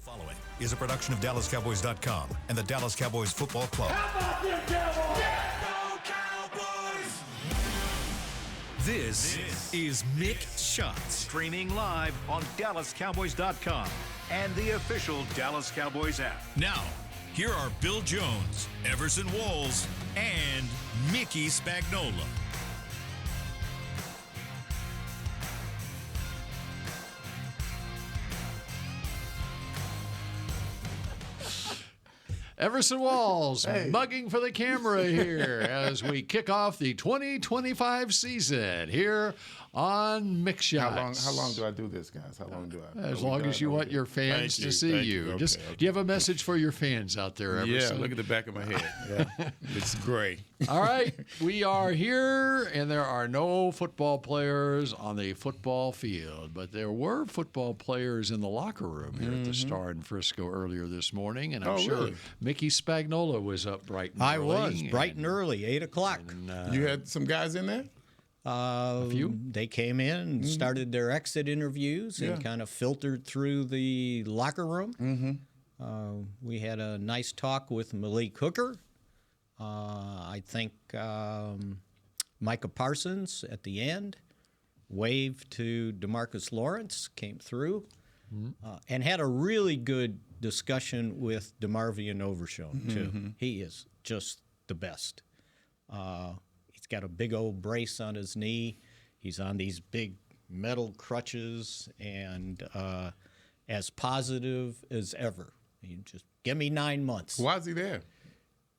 Following is a production of DallasCowboys.com and the Dallas Cowboys Football Club. How about them Cowboys? Yeah, go Cowboys! This is Mick Shots, streaming live on DallasCowboys.com and the official Dallas Cowboys app. Now, here are Bill Jones, Everson Walls, and Mickey Spagnola. Everson Walls mugging for the camera here as we kick off the 2025 season here on Mick Shots. How long do I do this, guys? How long do I? As long as you want your fans to see you. Okay, Just, do you have a message for your fans out there, Everson? Yeah, look at the back of my head. Yeah, it's gray. All right, we are here, and there are no football players on the football field, but there were football players in the locker room here at the Star in Frisco earlier this morning, and I'm sure really? Mickey Spagnola was up bright and early. I was, bright and early, 8 o'clock. And, You had some guys in there? a few? They came in and started their exit interviews and kind of filtered through the locker room. We had a nice talk with Malik Hooker. I think Micah Parsons at the end waved to DeMarcus Lawrence, came through, and had a really good discussion with DeMarvion Overshown, too. He is just the best. He's got a big old brace on his knee. He's on these big metal crutches and as positive as ever. He just, give me 9 months. Why is he there?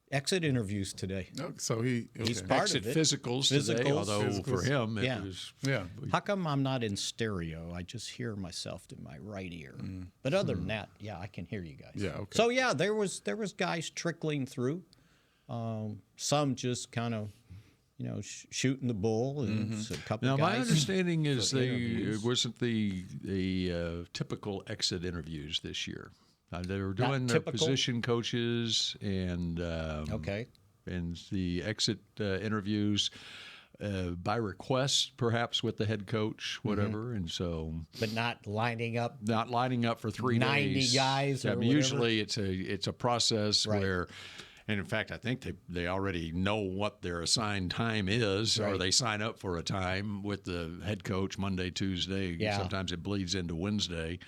Exit interviews today. Oh, so he's part Exit of it. physicals today, although for him it Yeah. was... Yeah. How come I'm not in stereo? I just hear myself in my right ear. But other than that, yeah, I can hear you guys. Yeah, okay. So yeah, there was guys trickling through. Some just kind of, shooting the bull, and a couple Now, guys. my understanding is interviews. it wasn't the typical exit interviews this year. They were doing their typical? position coaches and and the exit interviews by request, perhaps with the head coach, whatever. And so, But not lining up. not lining up for 3 90 days. guys or Usually, it's a process Right. where. And in fact, I think they already know what their assigned time is, or Right. they sign up for a time with the head coach Monday, Tuesday. Yeah. Sometimes it bleeds into Wednesday,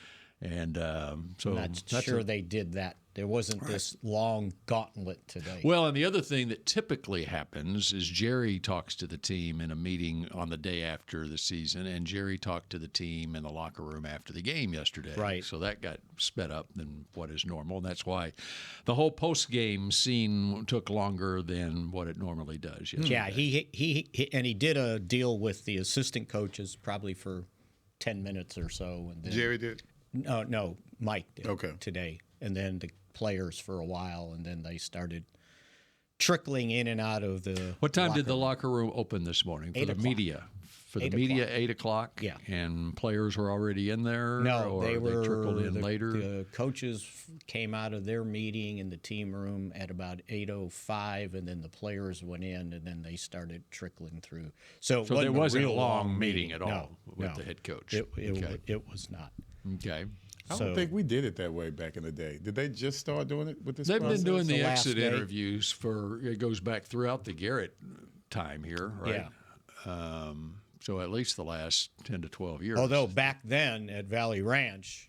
and so I'm not that's sure they did that. There wasn't this long gauntlet today. Well, and the other thing that typically happens is Jerry talks to the team in a meeting on the day after the season, and Jerry talked to the team in the locker room after the game yesterday. Right. So that got sped up than what is normal, and that's why the whole post-game scene took longer than what it normally does. Yesterday. Yeah, he did a deal with the assistant coaches probably for 10 minutes or so. And then, Jerry did? No, Mike did Okay. today. And then the players for a while, and then they started trickling in and out of the What time did the room. locker room open this morning for 8 the o'clock. media? For the 8 media, o'clock. 8 o'clock? Yeah. And players were already in there? No, or they were trickled in later? The coaches came out of their meeting in the team room at about 8:05, and then the players went in, and then they started trickling through. So there wasn't a real long meeting at all No, with no. the head coach. It Okay. was not. Okay. I don't think we did it that way back in the day. Did they just start doing it with this They've process? been doing the the last exit day. interviews it goes back throughout the Garrett time here, right? Yeah. So at least the last 10 to 12 years. Although back then at Valley Ranch,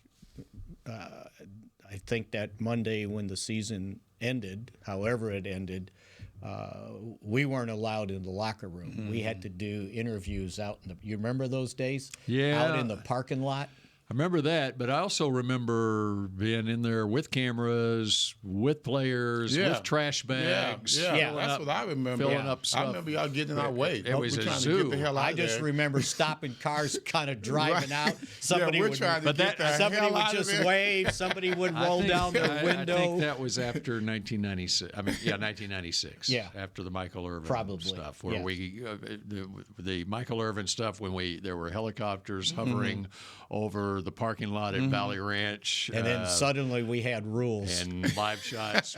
I think that Monday when the season ended, however it ended, we weren't allowed in the locker room. We had to do interviews out in the. You remember those days? Yeah. Out in the parking lot. I remember that, but I also remember being in there with cameras, with players, Yeah. with trash bags. Yeah, Yeah. that's what I remember. Filling up I stuff. remember y'all getting in our way. It was We're a trying zoo. to get the hell out I of just there. remember stopping cars, kind of driving out. Somebody we're would, trying to get the somebody hell would out of just there. wave. Somebody would roll down their window. I think that was after 1996. 1996. Yeah. After the Michael Irvin Probably, stuff, where yeah. we the Michael Irvin stuff when there were helicopters hovering over the parking lot at Valley Ranch, And then suddenly we had rules. and live shots.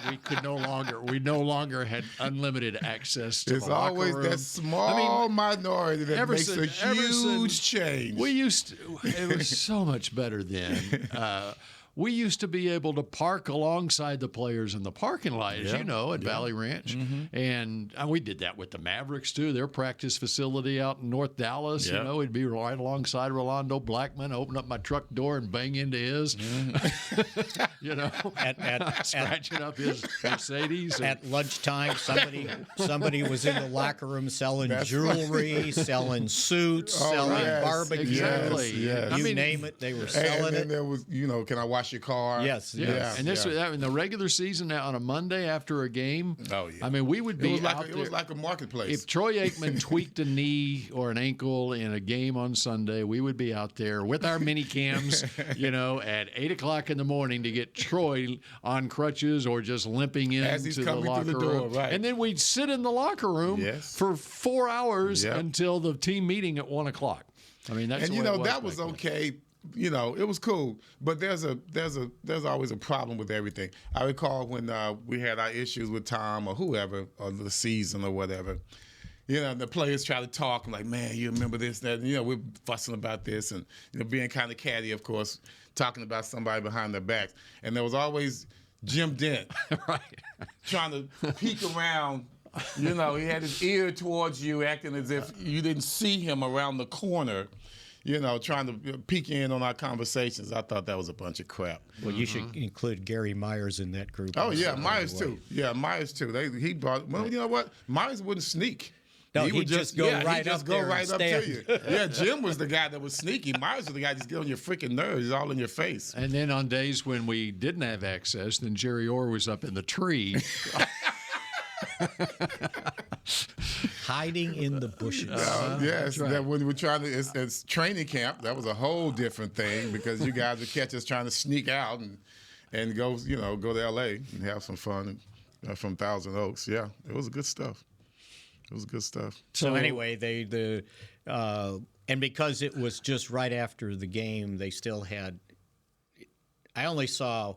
We no longer had unlimited access to It's the locker always room. that small minority that makes a huge change. We used to, it was so much better then. we used to be able to park alongside the players in the parking lot, as you know, at Valley Ranch. And we did that with the Mavericks, too. Their practice facility out in North Dallas, you know, we'd be right alongside Rolando Blackman, open up my truck door and bang into his, you know, scratching up his Mercedes. At lunchtime, somebody was in the locker room selling jewelry, selling suits, selling barbecue. Exactly. Yes. You name it, they were selling and it. then there was, you know, can I wash your car? Yes. Yeah. And this in the regular season on a Monday after a game. Oh, yeah. I mean, we would be out there. It was like a marketplace. If Troy Aikman tweaked a knee or an ankle in a game on Sunday, we would be out there with our mini cams, you know, at 8 o'clock in the morning to get Troy on crutches or just limping As he's into the coming locker through the door, room. right. And then we'd sit in the locker room for 4 hours until the team meeting at 1 o'clock. I mean, that's and the you way know it was that was back then. okay. You know, it was cool, but there's always a problem with everything. I recall when we had our issues with Tom or whoever, or the season or whatever. You know, the players try to talk. I'm like, man, you remember this, that. And, you know, we're fussing about this, and you know, being kind of catty, of course, talking about somebody behind their backs. And there was always Jim Dent, trying to peek around. You know, he had his ear towards you, acting as if you didn't see him around the corner. You know, trying to peek in on our conversations. I thought that was a bunch of crap. Well, you should include Gary Myers in that group. Oh, also, yeah, by the Myers, way. too. Yeah, Myers, too. He brought, well, you know what? Myers wouldn't sneak. No, would he'd just go right up there and to stand. you. Yeah, Jim was the guy that was sneaky. Myers was the guy that just get on your freaking nerves, all in your face. And then on days when we didn't have access, then Jerry Orr was up in the tree. Hiding in the bushes. Yes, that when we were trying to, it's training camp. That was a whole different thing because you guys would catch us trying to sneak out and go, you know, go to L.A. and have some fun from Thousand Oaks. Yeah, it was good stuff. It was good stuff. So anyway, and because it was just right after the game, they still had. I only saw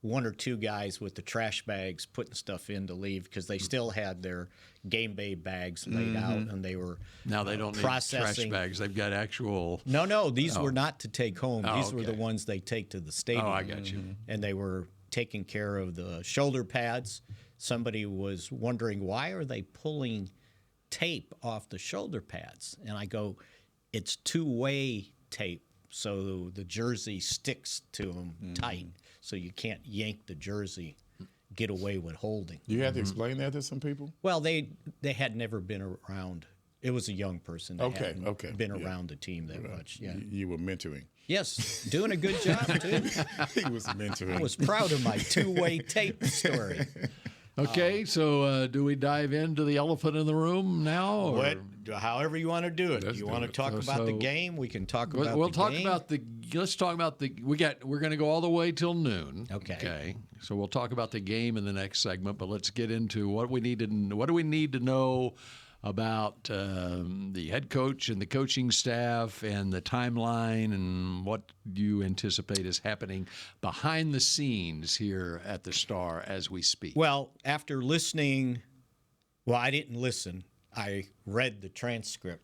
one or two guys with the trash bags putting stuff in to leave because they still had their game day bags laid out and they were Now they don't need processing. trash bags. They've got actual. No, these were not to take home. Oh, These were the okay. ones they take to the stadium. Oh, I got you. And they were taking care of the shoulder pads. Somebody was wondering, why are they pulling tape off the shoulder pads? And I go, it's two-way tape, so the jersey sticks to them tight, so you can't yank the jersey, get away with holding. You had to explain that to some people? Well, they had never been around. It was a young person that hadn't been around the team that much. Yeah. You were mentoring. Yes, doing a good job, too. He was mentoring. I was proud of my two-way tape story. Okay, so do we dive into the elephant in the room now? Or? However you want to do it. Let's You do want to it. talk about the game? We can talk about We'll the talk game. about the. Let's talk about the. We're going to go all the way till noon. Okay. Okay. So we'll talk about the game in the next segment, but let's get into what we need to. What do we need to know about the head coach and the coaching staff and the timeline and what you anticipate is happening behind the scenes here at the Star as we speak? Well, after listening, well, I didn't listen. I read the transcript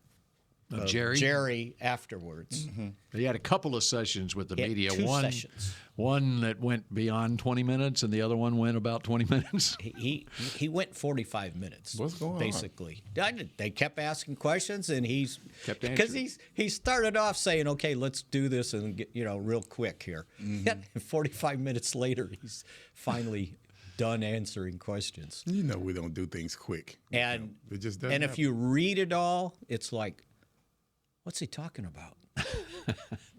Of Jerry? Jerry afterwards. He had a couple of sessions with the He had media. two sessions. One that went beyond 20 minutes, and the other one went about 20 minutes. He went 45 minutes. What's going on? basically. They kept asking questions, and Kept because answering. he started off saying, "Okay, let's do this and get real quick here." Yet 45 minutes later, he's finally done answering questions. You know we don't do things quick. And It just doesn't and if happen. you read it all, it's like, what's he talking about?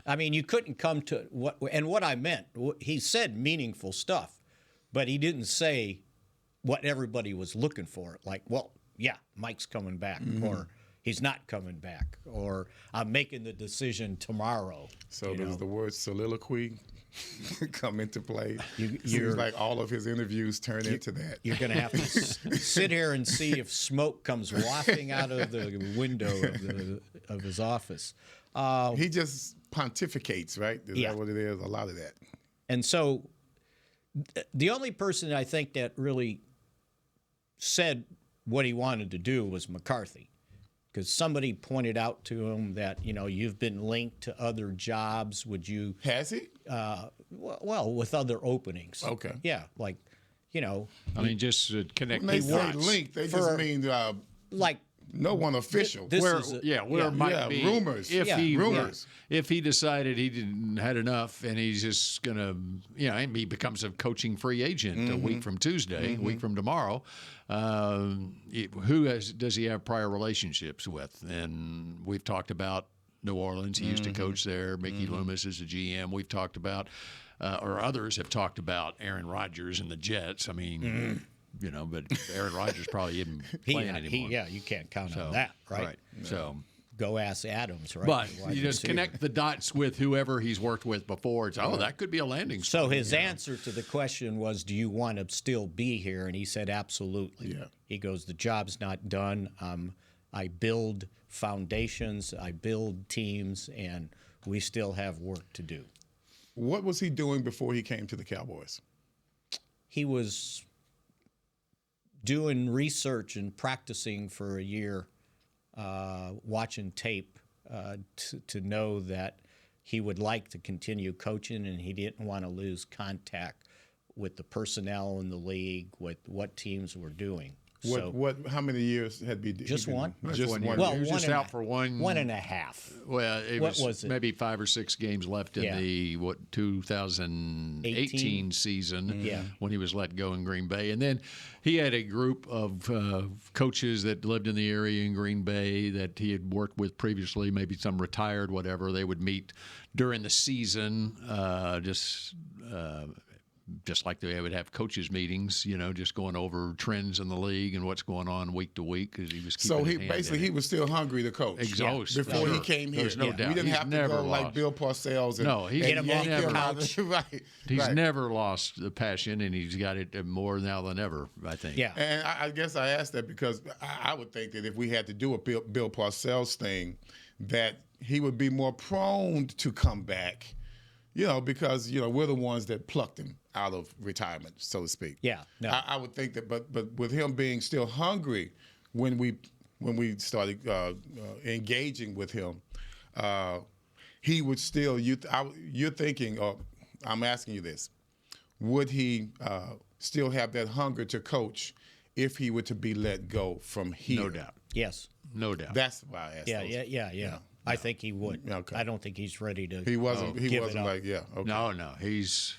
I mean, you couldn't come to what I meant. He said meaningful stuff, but he didn't say what everybody was looking for. Like, well, yeah, Mike's coming back, or he's not coming back, or I'm making the decision tomorrow. So does the word soliloquy come into play? you're- Seems like all of his interviews turn into that. You're going to have to sit here and see if smoke comes wafting out of the window of his office. He just pontificates, right? Is Yeah. that what it is? A lot of that. And so the only person I think that really said what he wanted to do was McCarthy, because somebody pointed out to him that, you've been linked to other jobs. Would you? Has he? Well, with other openings. Okay. Yeah, like, I mean, just to connect When they the say dots. link, they just mean like no one official. this Where, is where it might be rumors. Rumors. If he decided he didn't had enough and he's just gonna, and he becomes a coaching free agent a week from Tuesday, a week from tomorrow. Does he have prior relationships with? And we've talked about New Orleans. He used to coach there. Mickey Loomis is the GM. We've talked about, or others have talked about Aaron Rodgers and the Jets. I mean. But Aaron Rodgers probably isn't playing anymore. you can't count on that, right? So go ask Adams, right? But you just connect the dots with whoever he's worked with before. It's, that could be a landing spot. So his answer to the question was, do you want to still be here? And he said, absolutely. Yeah. He goes, the job's not done. I build foundations, I build teams, and we still have work to do. What was he doing before he came to the Cowboys? He was doing research and practicing for a year, watching tape to know that he would like to continue coaching, and he didn't want to lose contact with the personnel in the league, with what teams were doing. How many years had he Just been? one? Just one year. Well, he was just out for 1.5. Well, What was it? maybe 5 or 6 games left in the 2018 season when he was let go in Green Bay. And then he had a group of coaches that lived in the area in Green Bay that he had worked with previously, maybe some retired, whatever. They would meet during the season, just like they would have coaches meetings, just going over trends in the league and what's going on week to week, because he was keeping So his hand in he it. was still hungry to coach. Exhausted. Before he Sure. came here. There's no doubt. We didn't He's have to never go like lost. Bill Parcells and No, Get him off the couch. Right. He's right. never lost the passion, and he's got it more now than ever, I think. Yeah. And I guess I asked that because I would think that if we had to do a Bill Parcells thing, that he would be more prone to come back, because, we're the ones that plucked him out of retirement, so to speak. Yeah. No. I would think that, but with him being still hungry when we started engaging with him, he would still, you're thinking, I'm asking you this, would he still have that hunger to coach if he were to be let go from here? No doubt. Yes. No doubt. That's why I asked. Yeah. I think he would. Okay. I don't think he's ready to. He wasn't. He give it wasn't up. like, okay. No, he's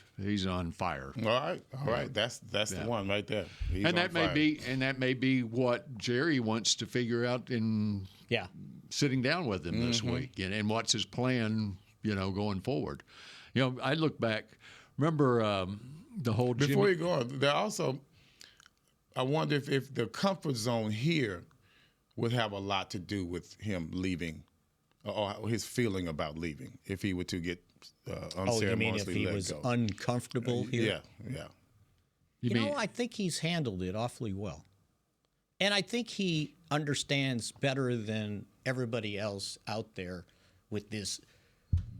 on fire. All right. That's the one right there. He's And on that fire. may be what Jerry wants to figure out in sitting down with him this week, and what's his plan, going forward. I look back. Remember the whole Before you go on, there also, I wonder if the comfort zone here would have a lot to do with him leaving, or his feeling about leaving, if he were to get unceremoniously you mean if he let was go. uncomfortable here? Yeah. I think he's handled it awfully well. And I think he understands better than everybody else out there with this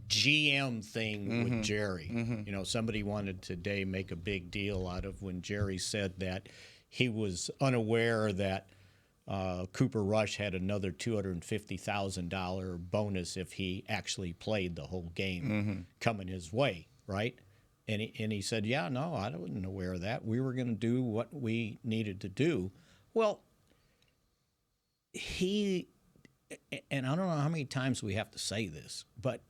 GM thing with Jerry. Somebody wanted today make a big deal out of when Jerry said that he was unaware that Cooper Rush had another $250,000 bonus if he actually played the whole game coming his way, right? And he said, I wasn't aware of that. We were going to do what we needed to do. Well, and I don't know how many times we have to say this, but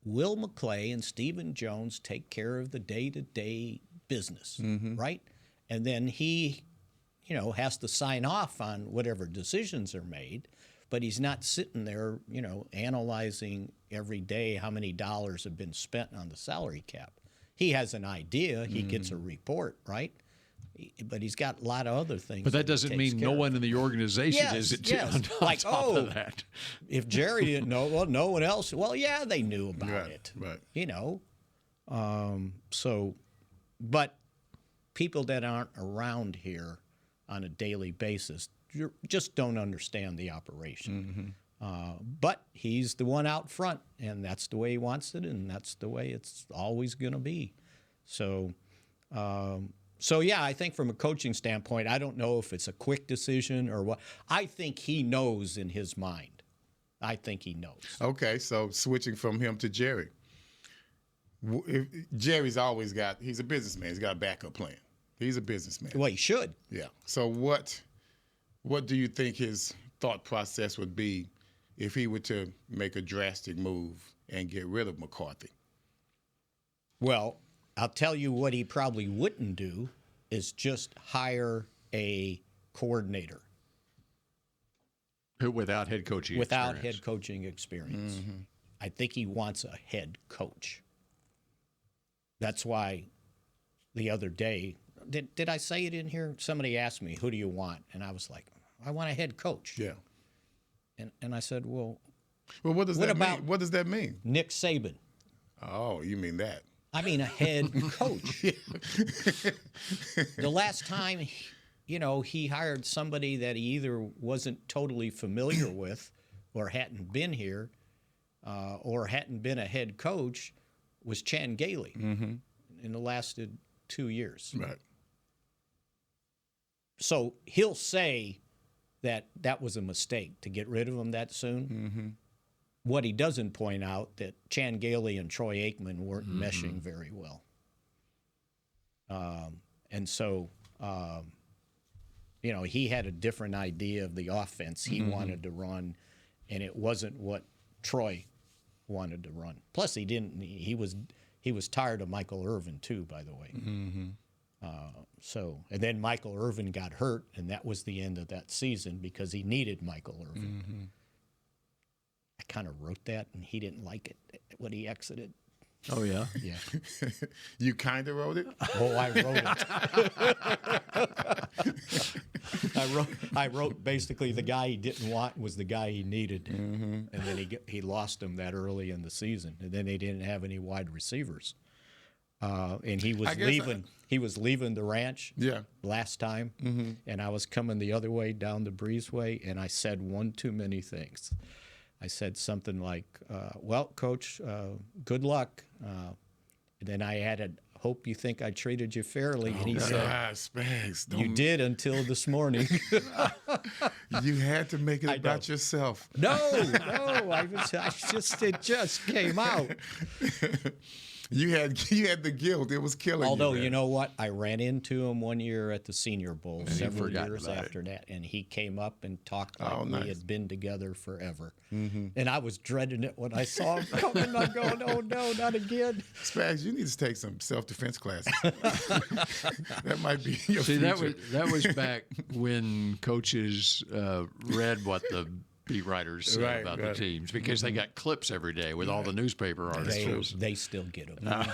Will McClay and Stephen Jones take care of the day-to-day business, right? And then he has to sign off on whatever decisions are made, but he's not sitting there, analyzing every day how many dollars have been spent on the salary cap. He has an idea. He gets a report, right? But he's got a lot of other things. But that doesn't mean no one in the organization is on top of that. If Jerry didn't know, well, no one else. Well, yeah, they knew about it. Right. But people that aren't around here on a daily basis just don't understand the operation. But he's the one out front, and that's the way he wants it, and that's the way it's always going to be. So, I think from a coaching standpoint, I don't know if it's a quick decision or what. I think he knows in his mind. I think he knows. Okay, so switching from him to Jerry. Jerry's always he's a businessman. He's got a backup plan. He's a businessman. Well, he should. Yeah. So what do you think his thought process would be if he were to make a drastic move and get rid of McCarthy? Well, I'll tell you what he probably wouldn't do is just hire a coordinator. Without head coaching Without experience. head coaching experience. Mm-hmm. I think he wants a head coach. That's why the other day, did I say it in here? Somebody asked me, who do you want? And I was like, I want a head coach. Yeah. And I said, well, what does that mean? What does that mean? Nick Saban. Oh, you mean that? I mean a head coach. The last time, he hired somebody that he either wasn't totally familiar with or hadn't been here or hadn't been a head coach was Chan Gailey. Mm-hmm. And it lasted 2 years. Right. So he'll say that was a mistake to get rid of him that soon. Mm-hmm. What he doesn't point out that Chan Gailey and Troy Aikman weren't meshing very well. And so, he had a different idea of the offense he wanted to run, and it wasn't what Troy wanted to run. Plus, he was tired of Michael Irvin too, by the way. Mm-hmm. And then Michael Irvin got hurt, and that was the end of that season because he needed Michael Irvin. Mm-hmm. I kind of wrote that, and he didn't like it when he exited. Oh, yeah? Yeah. You kind of wrote it? Oh, I wrote it. I wrote basically the guy he didn't want was the guy he needed. Mm-hmm. And then he lost him that early in the season. And then they didn't have any wide receivers. And he was leaving the ranch last time. Mm-hmm. And I was coming the other way down the breezeway, and I said one too many things. I said something like, well, Coach, good luck. And then I added, hope you think I treated you fairly. And he said, Spags, you did until this morning. You had to make it about yourself. No, it just came out. You had the guilt. It was killing you. Although, you know what? I ran into him one year at the Senior Bowl several years after that, and he came up and talked like we had been together forever. Mm-hmm. And I was dreading it when I saw him coming. I'm going, oh, no, not again. Spags, you need to take some self-defense classes. That might be your future. That was back when coaches read what the beat writers said about the teams because they got clips every day with all the newspaper articles. They still get them.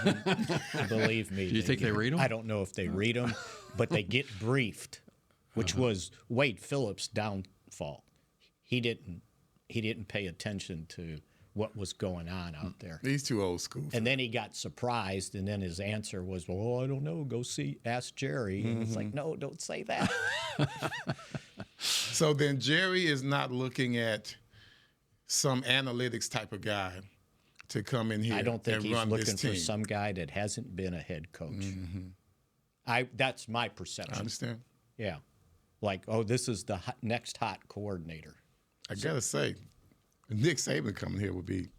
Believe me. Do you think they read them? I don't know if they read them, but they get briefed, which was Wade Phillips' downfall. He didn't pay attention to what was going on out there. He's too old school. And then he got surprised, and then his answer was, well, I don't know, ask Jerry. And it's like, no, don't say that. So then Jerry is not looking at some analytics type of guy to come in here and run this team. I don't think he's looking for some guy that hasn't been a head coach. Mm-hmm. That's my perception. I understand. Yeah. Like, this is the next hot coordinator. I got to say, Nick Saban coming here would be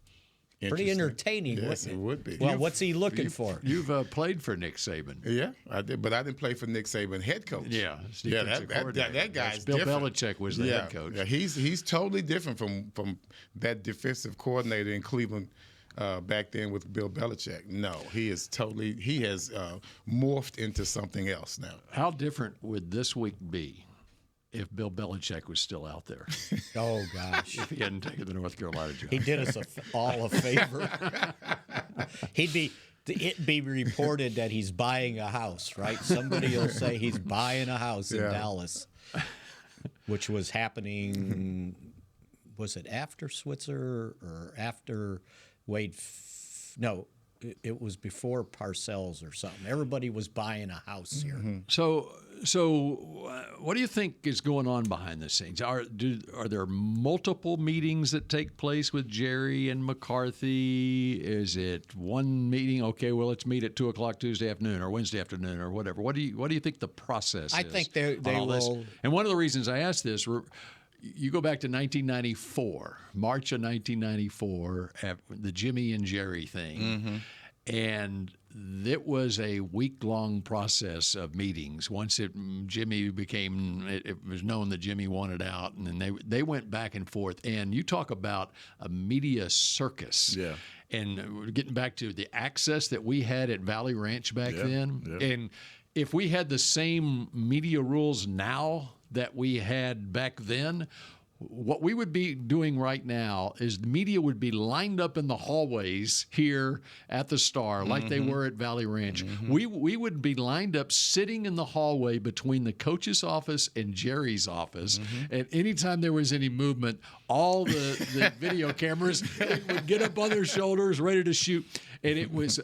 pretty entertaining, yes, wouldn't it? It would be. Well, what's he looking for? You've played for Nick Saban. Yeah, I did, but I didn't play for Nick Saban, head coach. Yeah, that guy's Bill different. Belichick was the head coach. Yeah, he's totally different from that defensive coordinator in Cleveland back then with Bill Belichick. No, he has morphed into something else now. How different would this week be if Bill Belichick was still out there? Oh, gosh. If he hadn't taken the North Carolina job. He did us all a favor. It'd be reported that he's buying a house, right? Somebody will say he's buying a house in Dallas, which was happening, was it after Switzer or after Wade? No, it was before Parcells or something. Everybody was buying a house here. Mm-hmm. So what do you think is going on behind the scenes? Are there multiple meetings that take place with Jerry and McCarthy? Is it one meeting? Okay, well, let's meet at 2:00 Tuesday afternoon or Wednesday afternoon or whatever. What do you think the process is? I think they will. And one of the reasons I asked this, you go back to 1994, March of 1994, the Jimmy and Jerry thing. Mm-hmm. And it was a week-long process of meetings. Once Jimmy became, it was known that Jimmy wanted out, and then they went back and forth. And you talk about a media circus. Yeah. And getting back to the access that we had at Valley Ranch back then, and if we had the same media rules now that we had back then, what we would be doing right now is the media would be lined up in the hallways here at the Star like they were at Valley Ranch. We would be lined up sitting in the hallway between the coach's office and Jerry's office. And anytime there was any movement, all the video cameras would get up on their shoulders ready to shoot. And it was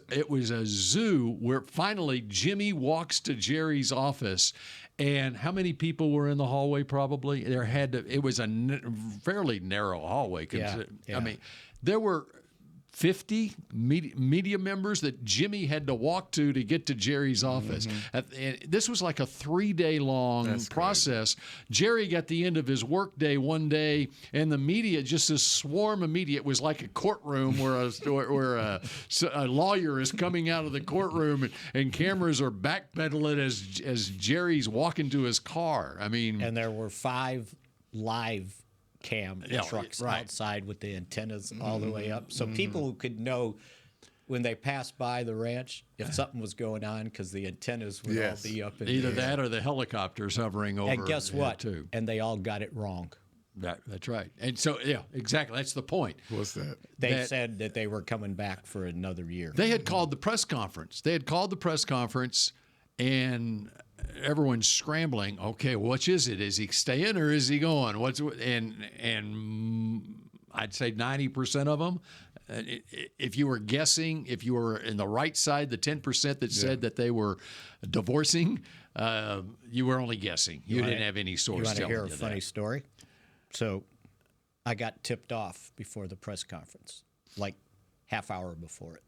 a zoo where finally Jimmy walks to Jerry's office. And how many people were in the hallway? Probably it was a fairly narrow hallway. I mean, there were 50 media members that Jimmy had to walk to get to Jerry's office. And this was like a 3-day long process. Crazy. Jerry got the end of his work day one day, and the media, just this swarm of media, it was like a courtroom where a lawyer is coming out of the courtroom, and cameras are backpedaling as Jerry's walking to his car. I mean, and there were 5 live cam trucks outside with the antennas all the way up, so people could know when they passed by the ranch if something was going on, because the antennas would all be up in either the air. that or the helicopters hovering over. And guess what? Too. And they all got it wrong. That's right. And so, exactly. That's the point. What's that? They said that they were coming back for another year. They had called the press conference. And everyone's scrambling. Okay, which is it? Is he staying or is he going? And I'd say 90% of them. If you were guessing, if you were in the right side, the 10% that said that they were divorcing, you were only guessing. You didn't have any source telling you that. You want to hear a funny story? So I got tipped off before the press conference, like half hour before it.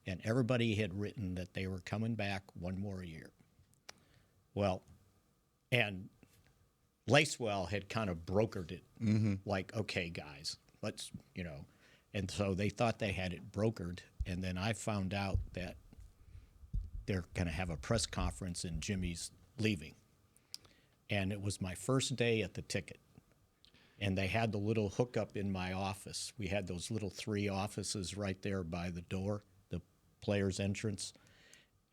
And everybody had written that they were coming back one more year. Well, and Lacewell had kind of brokered it, like, okay, guys, let's, and so they thought they had it brokered, and then I found out that they're going to have a press conference and Jimmy's leaving. And it was my first day at the ticket, and they had the little hookup in my office. We had those little 3 offices right there by the door, the player's entrance,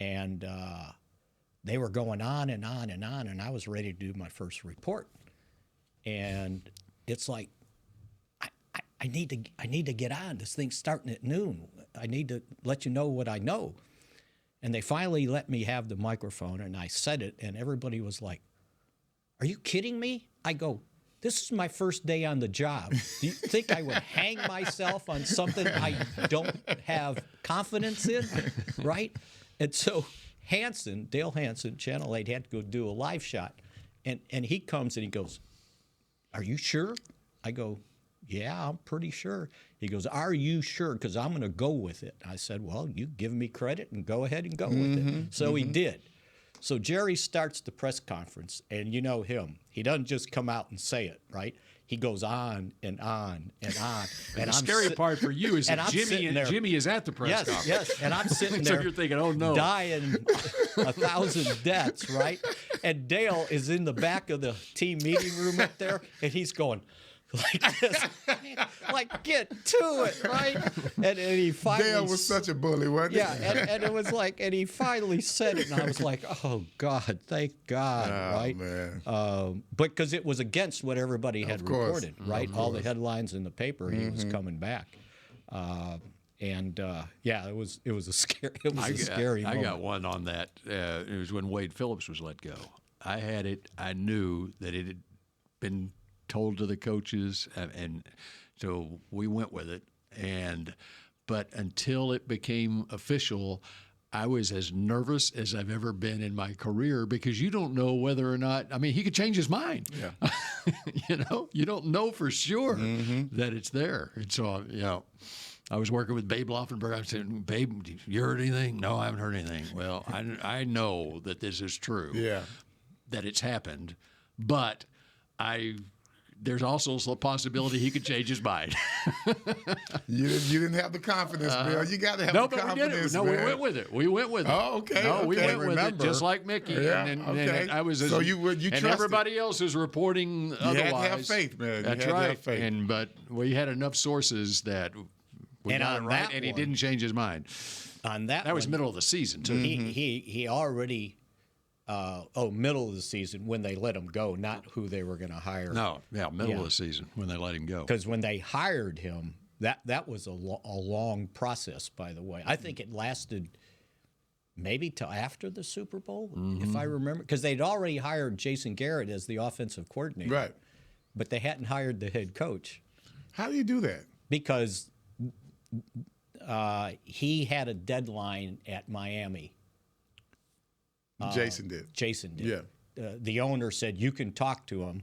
and they were going on and on and on, and I was ready to do my first report. And it's like, I need to get on. This thing's starting at noon. I need to let you know what I know. And they finally let me have the microphone, and I said it, and everybody was like, "Are you kidding me?" I go, "This is my first day on the job. Do you think I would hang myself on something I don't have confidence in?" Right? And so Dale Hansen, Channel 8, had to go do a live shot. And he comes and he goes, "Are you sure?" I go, "Yeah, I'm pretty sure." He goes, "Are you sure? Because I'm going to go with it." I said, "Well, you give me credit and go ahead and go with it." So he did. So Jerry starts the press conference, and you know him. He doesn't just come out and say it, right? He goes on and on and on. And the scary part for you is that Jimmy is at the press conference. Yes, and I'm sitting there so you're thinking, oh, no. Dying 1,000 deaths, right? And Dale is in the back of the team meeting room up there, and he's going like this, like, get to it, right? And he finally... Dale was such a bully, wasn't he? Yeah, and it was like, and he finally said it, and I was like, oh, God, thank God, right? Man. Because it was against what everybody had reported, right? All the headlines in the paper, he was coming back. It was a scary moment. I got one on that. It was when Wade Phillips was let go. I had it. I knew that it had been told to the coaches, and so we went with it. But until it became official, I was as nervous as I've ever been in my career, because you don't know whether or not, I mean, he could change his mind. Yeah. You don't know for sure that it's there. And so, I was working with Babe Laufenberg. I said, "Babe, you heard anything?" "No, I haven't heard anything." Well, I know that this is true. Yeah. That it's happened, but I there's also a possibility he could change his mind. You didn't have the confidence, Bill. You got to have the confidence. No, we went with it. We went with it. Oh, okay. No, okay. we went with it, just like Mickey. Yeah, and okay. I was. So you and trusted. everybody else is reporting otherwise. You had to have faith, man. That's right. But we had enough sources that we got it right, and he didn't change his mind. On that was middle of the season too. He already. Middle of the season when they let him go, not who they were going to hire. Middle of the season when they let him go. Because when they hired him, that was a long process, by the way. I think it lasted maybe till after the Super Bowl, if I remember. Because they'd already hired Jason Garrett as the offensive coordinator. Right. But they hadn't hired the head coach. How do you do that? Because he had a deadline at Miami. Jason did. Yeah. The owner said you can talk to him,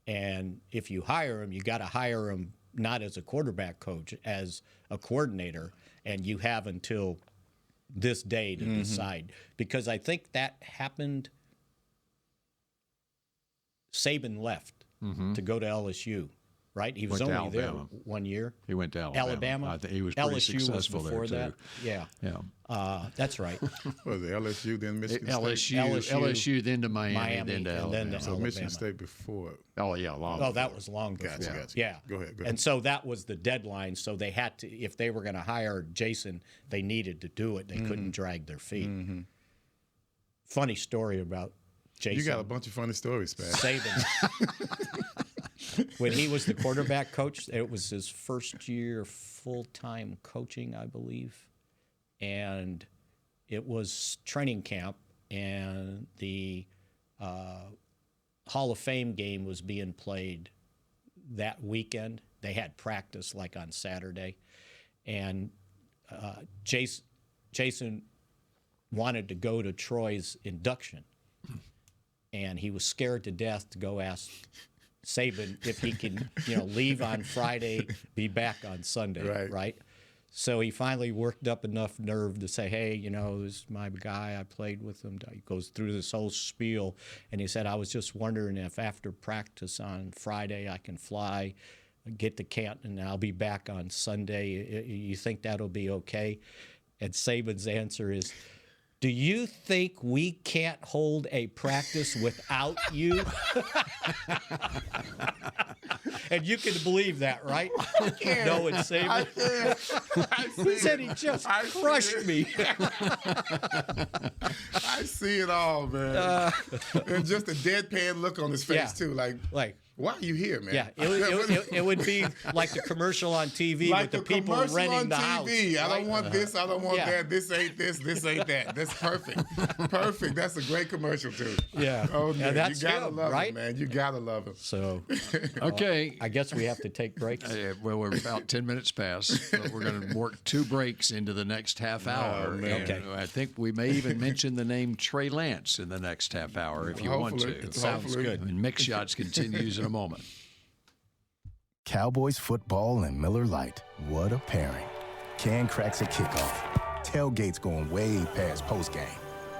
and if you hire him, you got to hire him not as a quarterback coach, as a coordinator, and you have until this day to decide. Because I think that happened. Saban left to go to LSU. Right, he was only there 1 year. He went to Alabama. I think he was pretty successful was before there too. That. Yeah. That's right. Was it LSU then Michigan State? LSU then to Miami then to Alabama. Then to so Alabama. Michigan State before. Oh yeah, long. Oh, that was long before. Gotcha. Yeah. Go ahead. And so that was the deadline. So they had to, if they were going to hire Jason, they needed to do it. They couldn't drag their feet. Funny story about Jason. You got a bunch of funny stories, man. Saban. When he was the quarterback coach, it was his first year full-time coaching, I believe. And it was training camp, and the Hall of Fame game was being played that weekend. They had practice like on Saturday. And Jason wanted to go to Troy's induction. And he was scared to death to go ask Saban if he can, leave on Friday, be back on Sunday, right? So he finally worked up enough nerve to say, hey, this is my guy. I played with him. He goes through this whole spiel, and he said, I was just wondering if after practice on Friday I can fly, get to Canton, and I'll be back on Sunday. You think that'll be okay? And Saban's answer is, do you think we can't hold a practice without you? And you can believe that, right? No, it's Saban. He said he just crushed me. I see it all, man. And just a deadpan look on his face, too. Like, why are you here, man? Yeah, it would be like the commercial on TV like with the people renting the house. Right? I don't want this, I don't want that. This ain't this, this ain't that. That's perfect. Perfect. That's a great commercial, too. Yeah. Oh, man. That's you gotta him, love right? him, man. You gotta love him. So, okay. I guess we have to take breaks. Well, we're about 10 minutes past, but we're going to work 2 breaks into the next half hour. Okay. I think we may even mention the name Trey Lance in the next half hour if you want to. Sounds good. And Mick Shots continues in a moment. Cowboys football and Miller Lite. What a pairing. Can cracks at kickoff. Tailgates going way past postgame.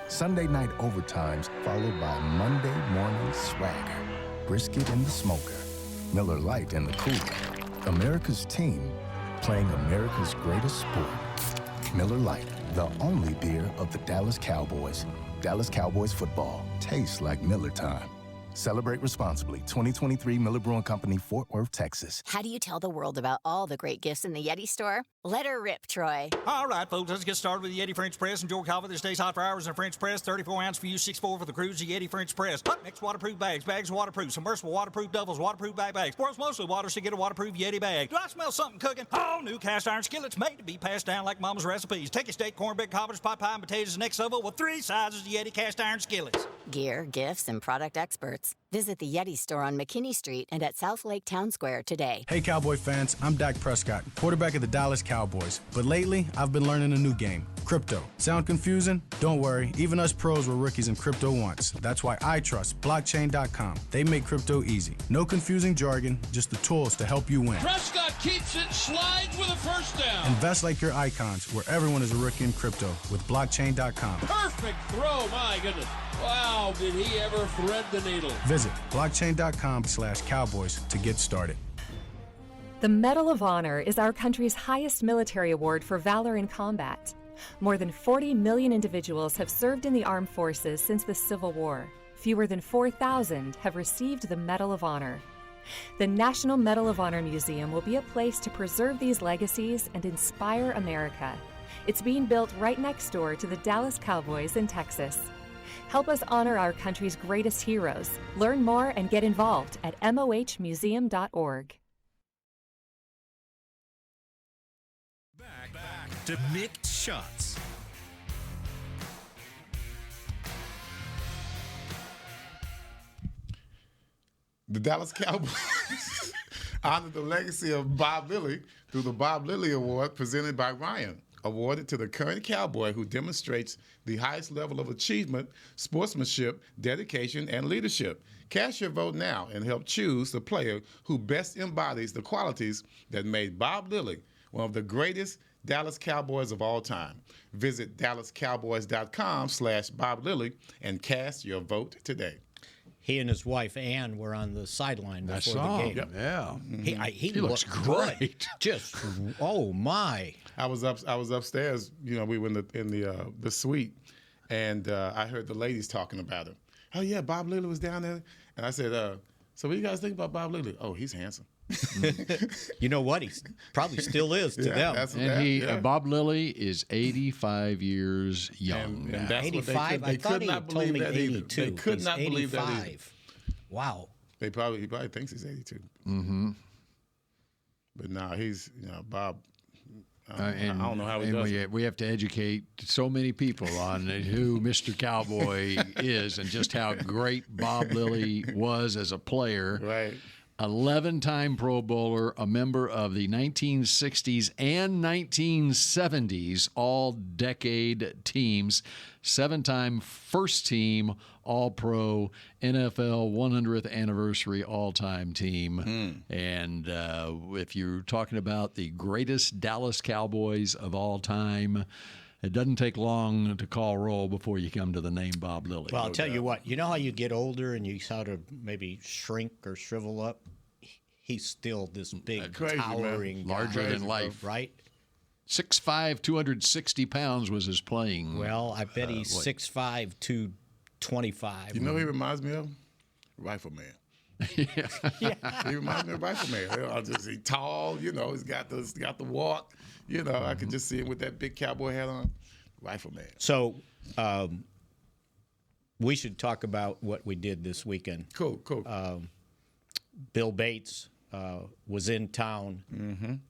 Sunday night overtimes followed by Monday morning swagger. Brisket in the smoker. Miller Lite in the cooler. America's team playing America's greatest sport. Miller Lite, the only beer of the Dallas Cowboys. Dallas Cowboys football tastes like Miller time. Celebrate responsibly. 2023 Miller Brewing Company, Fort Worth, Texas. How do you tell the world about all the great gifts in the Yeti store? Let her rip, Troy. All right, folks, let's get started with the Yeti French Press. Enjoy coffee that stays hot for hours in a French press. 34 ounce for you, 6'4" for the cruise. The Yeti French Press. Hot mix waterproof bags. Bags waterproof. Submersible waterproof doubles. Waterproof bags. World's mostly water, so get a waterproof Yeti bag. Do I smell something cooking? Oh, new cast iron skillets made to be passed down like Mama's recipes. Take your steak, cornbread, cobbers, pot pie, and potatoes next oval with 3 sizes of Yeti cast iron skillets. Gear, gifts, and product experts. Visit the Yeti store on McKinney Street and at South Lake Town Square today. Hey, Cowboy fans, I'm Dak Prescott, quarterback of the Dallas Cowboys. But lately, I've been learning a new game, crypto. Sound confusing? Don't worry, even us pros were rookies in crypto once. That's why I trust blockchain.com. They make crypto easy. No confusing jargon, just the tools to help you win. Prescott keeps it, slides with a first down. Invest like your icons, where everyone is a rookie in crypto with blockchain.com. Perfect throw, my goodness. Wow, did he ever thread the needle. Visit Visit blockchain.com/cowboys to get started. The Medal of Honor is our country's highest military award for valor in combat. More than 40 million individuals have served in the armed forces since the Civil War. Fewer than 4,000 have received the Medal of Honor. The National Medal of Honor Museum will be a place to preserve these legacies and inspire America. It's being built right next door to the Dallas Cowboys in Texas. Help us honor our country's greatest heroes. Learn more and get involved at mohmuseum.org. Back to Mick Shots. The Dallas Cowboys honored the legacy of Bob Lilly through the Bob Lilly Award presented by Ryan, awarded to the current Cowboy who demonstrates the highest level of achievement, sportsmanship, dedication, and leadership. Cast your vote now and help choose the player who best embodies the qualities that made Bob Lilly one of the greatest Dallas Cowboys of all time. Visit dallascowboys.com/Bob Lilly and cast your vote today. He and his wife Ann were on the sideline before I saw the game. him. Yeah, He looks looked great. good. Just oh my! I was upstairs. You know, we were in the suite, and I heard the ladies talking about him. Oh yeah, Bob Lilly was down there, and I said, "So what do you guys think about Bob Lilly?" Oh, he's handsome. You know what? He probably still is to them. And Bob Lilly is 85 years young. And that's 85. They could not believe that either. 82. They could not believe that either. Wow. He probably thinks he's 82. Mm-hmm. But now he's Bob. I don't know how he does it. We have to educate so many people on who Mr. Cowboy is and just how great Bob Lilly was as a player. Right. 11-time Pro Bowler, a member of the 1960s and 1970s all-decade teams, 7-time first-team All-Pro, NFL 100th anniversary all-time team. And if you're talking about the greatest Dallas Cowboys of all time, it doesn't take long to call roll before you come to the name Bob Lilly. Well, I'll tell you what. You know how you get older and you sort of maybe shrink or shrivel up? He's still this big, towering guy. Larger than life. Right? 6'5", 260 pounds was his playing. Well, I bet he's 6'5", 225. You know who he reminds me of? Rifleman. Yeah. He reminds me of Rifleman. He's tall, he's got the walk. I can just see him with that big cowboy hat on. Rifleman. So we should talk about what we did this weekend. Cool. Bill Bates was in town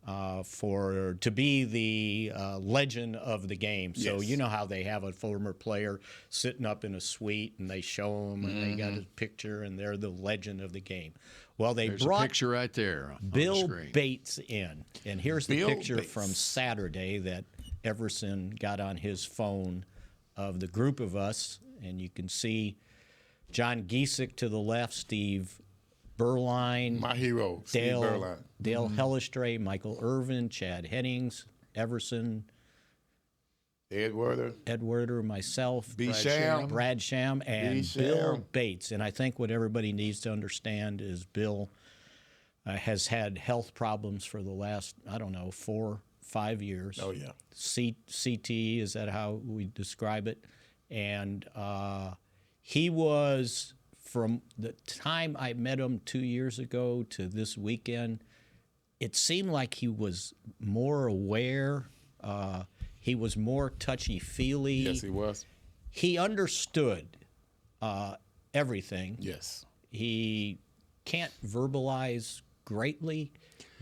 to be the legend of the game. So Yes. you know how they have a former player sitting up in a suite and they show him and they got his picture and they're the legend of the game. Well, There's brought a picture right there on Bill the screen. Bates in. And here's the Bill picture Bates. from Saturday that Everson got on his phone of the group of us. And you can see John Giesick to the left, Steve Berline, My hero, Steve Berline. Dale Hellestray, Michael Irvin, Chad Hennings, Everson, Ed Werder, myself, Brad Sham, and Bill Bates. And I think what everybody needs to understand is Bill has had health problems for the last, 4-5 years. Oh, yeah. CT, is that how we describe it? And he was, from the time I met him 2 years ago to this weekend, it seemed like he was more aware. He was more touchy-feely. Yes, he was. He understood everything. Yes. He can't verbalize greatly,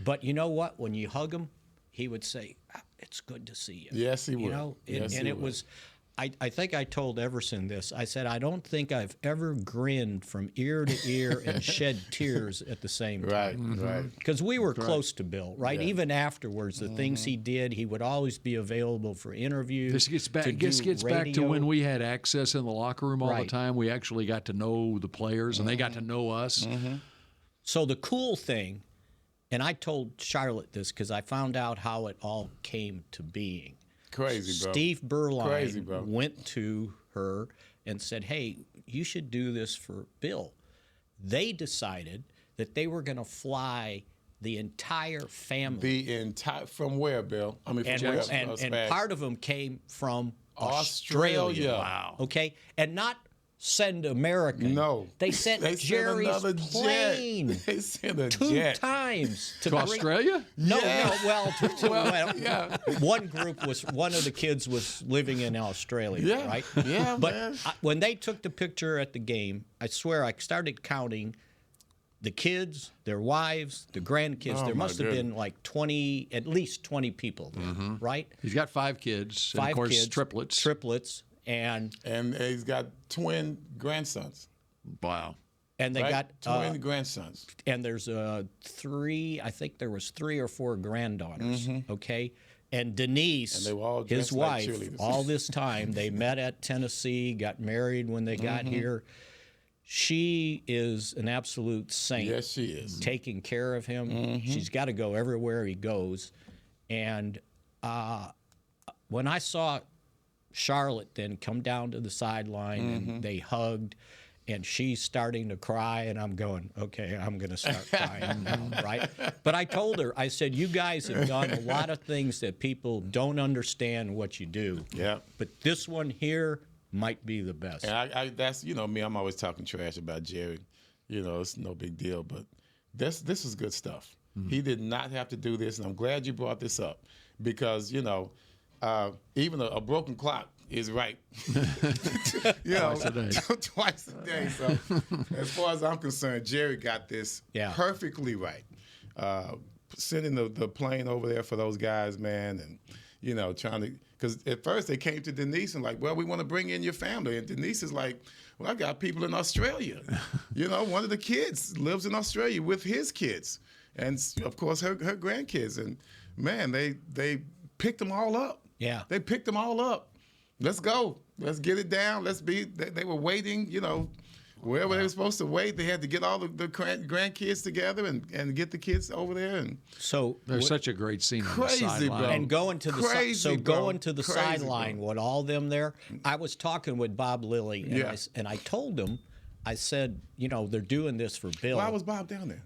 but you know what? When you hug him, he would say, "It's good to see you." Yes, he would. It was. I think I told Everson this. I said, I don't think I've ever grinned from ear to ear and shed tears at the same time. Right. Because we were close to Bill, right? Yeah. Even afterwards, the things he did, he would always be available for interviews. This gets back to when we had access in the locker room all the time. We actually got to know the players, and they got to know us. So the cool thing, and I told Charlotte this because I found out how it all came to being. Crazy, bro. Steve Berline went to her and said, "Hey, you should do this for Bill." they decided that they were going to fly the entire family. From where, Bill? I mean, from where? And part of them came from Australia. Wow. Okay, and not send American. No, they sent Jerry's plane. Jet. They sent a two jet times to Australia. No, well, one of the kids was living in Australia, right? Yeah, but man. When they took the picture at the game, I swear I started counting the kids, their wives, the grandkids. There must have been like at least 20 people there, right? He's got 5 kids. And of course, kids, triplets. And he's got twin grandsons. Wow. And they got twin grandsons. And there's 3. I think there was 3 or 4 granddaughters. Okay. And Denise, and they were all his like wife, all this time they met at Tennessee, got married when they got here. She is an absolute saint. Yes, she is. Taking care of him. She's got to go everywhere he goes. And when I saw Charlotte then come down to the sideline and they hugged, and she's starting to cry, and I'm going, okay, I'm going to start crying now, right? But I told her, I said, you guys have done a lot of things that people don't understand what you do. Yeah. But this one here might be the best. And that's, me, I'm always talking trash about Jerry. It's no big deal, but this is good stuff. He did not have to do this, and I'm glad you brought this up because, even a broken clock is right. Twice a day. Twice a day. So as far as I'm concerned, Jerry got this perfectly right. Sending the plane over there for those guys, man, and, trying to, because at first they came to Denise and like, well, we want to bring in your family. And Denise is like, well, I got people in Australia. One of the kids lives in Australia with his kids. And, of course, her grandkids. And, man, they picked them all up. Yeah. They picked them all up. Let's go. Let's get it down. They were waiting, wherever they were supposed to wait. They had to get all the grandkids together and get the kids over there. And so there's such a great scene on the crazy, sideline. bro. And going to the Crazy, sideline bro. with all them there, I was talking with Bob Lilly, and, Yeah. I told him, I said, they're doing this for Bill. Why was Bob down there?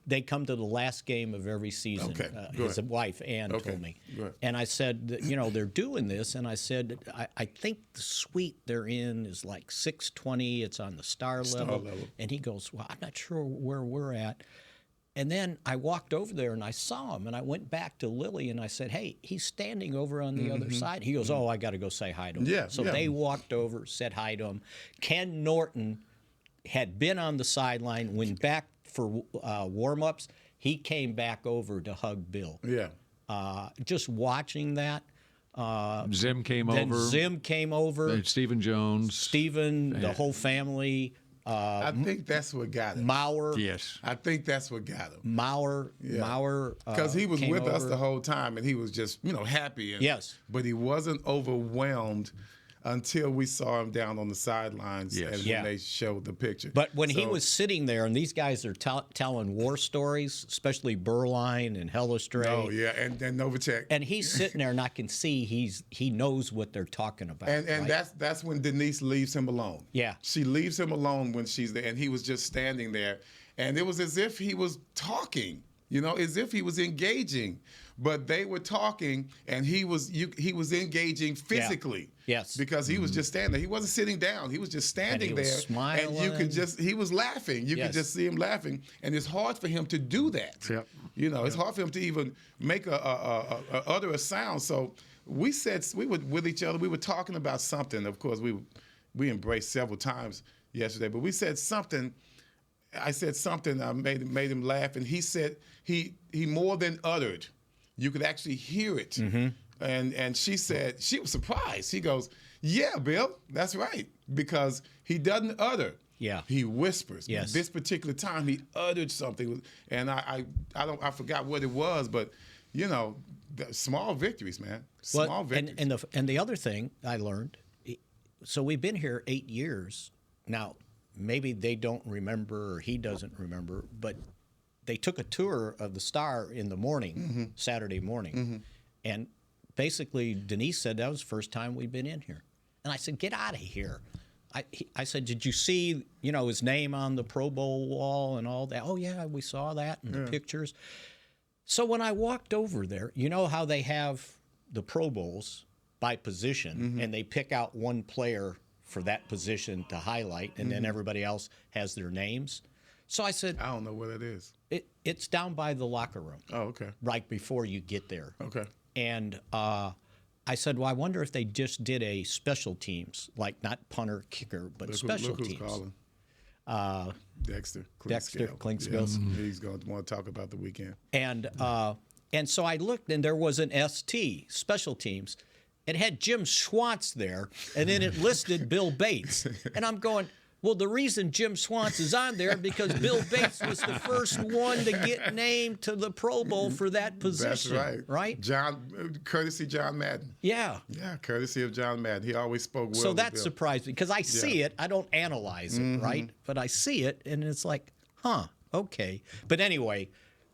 They come to the last game of every season. Okay, his wife, Ann, told me. And I said, they're doing this. And I said, I think the suite they're in is like 620. It's on the star level. And he goes, well, I'm not sure where we're at. And then I walked over there and I saw him. And I went back to Lilly and I said, hey, he's standing over on the other side. He goes, oh, I got to go say hi to him. Yeah, so yeah. they walked over, said hi to him. Ken Norton had been on the sideline, went back for warm-ups. He came back over to hug Bill. Yeah. Just watching that. Zim came then over. Zim came over. Then Stephen Jones. The whole family. I think that's what got him. Maurer. Yes. I think that's what got him. Maurer. Because he was came with us over. the whole time, and he was just, happy. Yes. But he wasn't overwhelmed until we saw him down on the sidelines and when they showed the picture. But when he was sitting there, and these guys are telling war stories, especially Berline and Hellestrae. Oh, yeah, and Novacek. And he's sitting there, and I can see he knows what they're talking about. And right? that's when Denise leaves him alone. Yeah. She leaves him alone when she's there, and he was just standing there. And it was as if he was talking, as if he was engaging. But they were talking, and he was engaging physically. Yes. Because he was just standing there. He wasn't sitting down. He was just standing there. Smiling. And he was laughing. You could just see him laughing. And it's hard for him to do that. Yep. It's hard for him to even make utter a sound. So we were with each other. We were talking about something. Of course, we embraced several times yesterday. But we said something. I said something. I made him laugh. And he said he more than uttered. You could actually hear it. Mm-hmm. And she said, she was surprised. He goes, yeah, Bill, that's right. Because he doesn't utter. Yeah. He whispers. Yes. This particular time he uttered something. And I forgot what it was, but small victories, man. Small victories. And the other thing I learned, so we've been here 8 years. Now, maybe they don't remember or he doesn't remember, but they took a tour of the Star in the morning, Saturday morning. And basically, Denise said that was the first time we'd been in here. And I said, get out of here. I said, did you see, his name on the Pro Bowl wall and all that? Oh, yeah, we saw that in the pictures. So when I walked over there, you know how they have the Pro Bowls by position, and they pick out one player for that position to highlight, and then everybody else has their names. So I said, I don't know where that is. It's down by the locker room. Oh, okay. Right before you get there. Okay. And I said, well, I wonder if they just did a special teams, like not punter, kicker, but special who's teams. Calling. Dexter Klinkscale. He's going to want to talk about the weekend. And so I looked, and there was an ST, special teams. It had Jim Schwantz there, and then it listed Bill Bates. And I'm going, well, the reason Jim Schwantz is on there because Bill Bates was the first one to get named to the Pro Bowl for that position. That's right. Courtesy John Madden. Yeah. Yeah, courtesy of John Madden. He always spoke well. So that surprised me because I see it. I don't analyze it, right? But I see it, and it's like, okay. But anyway.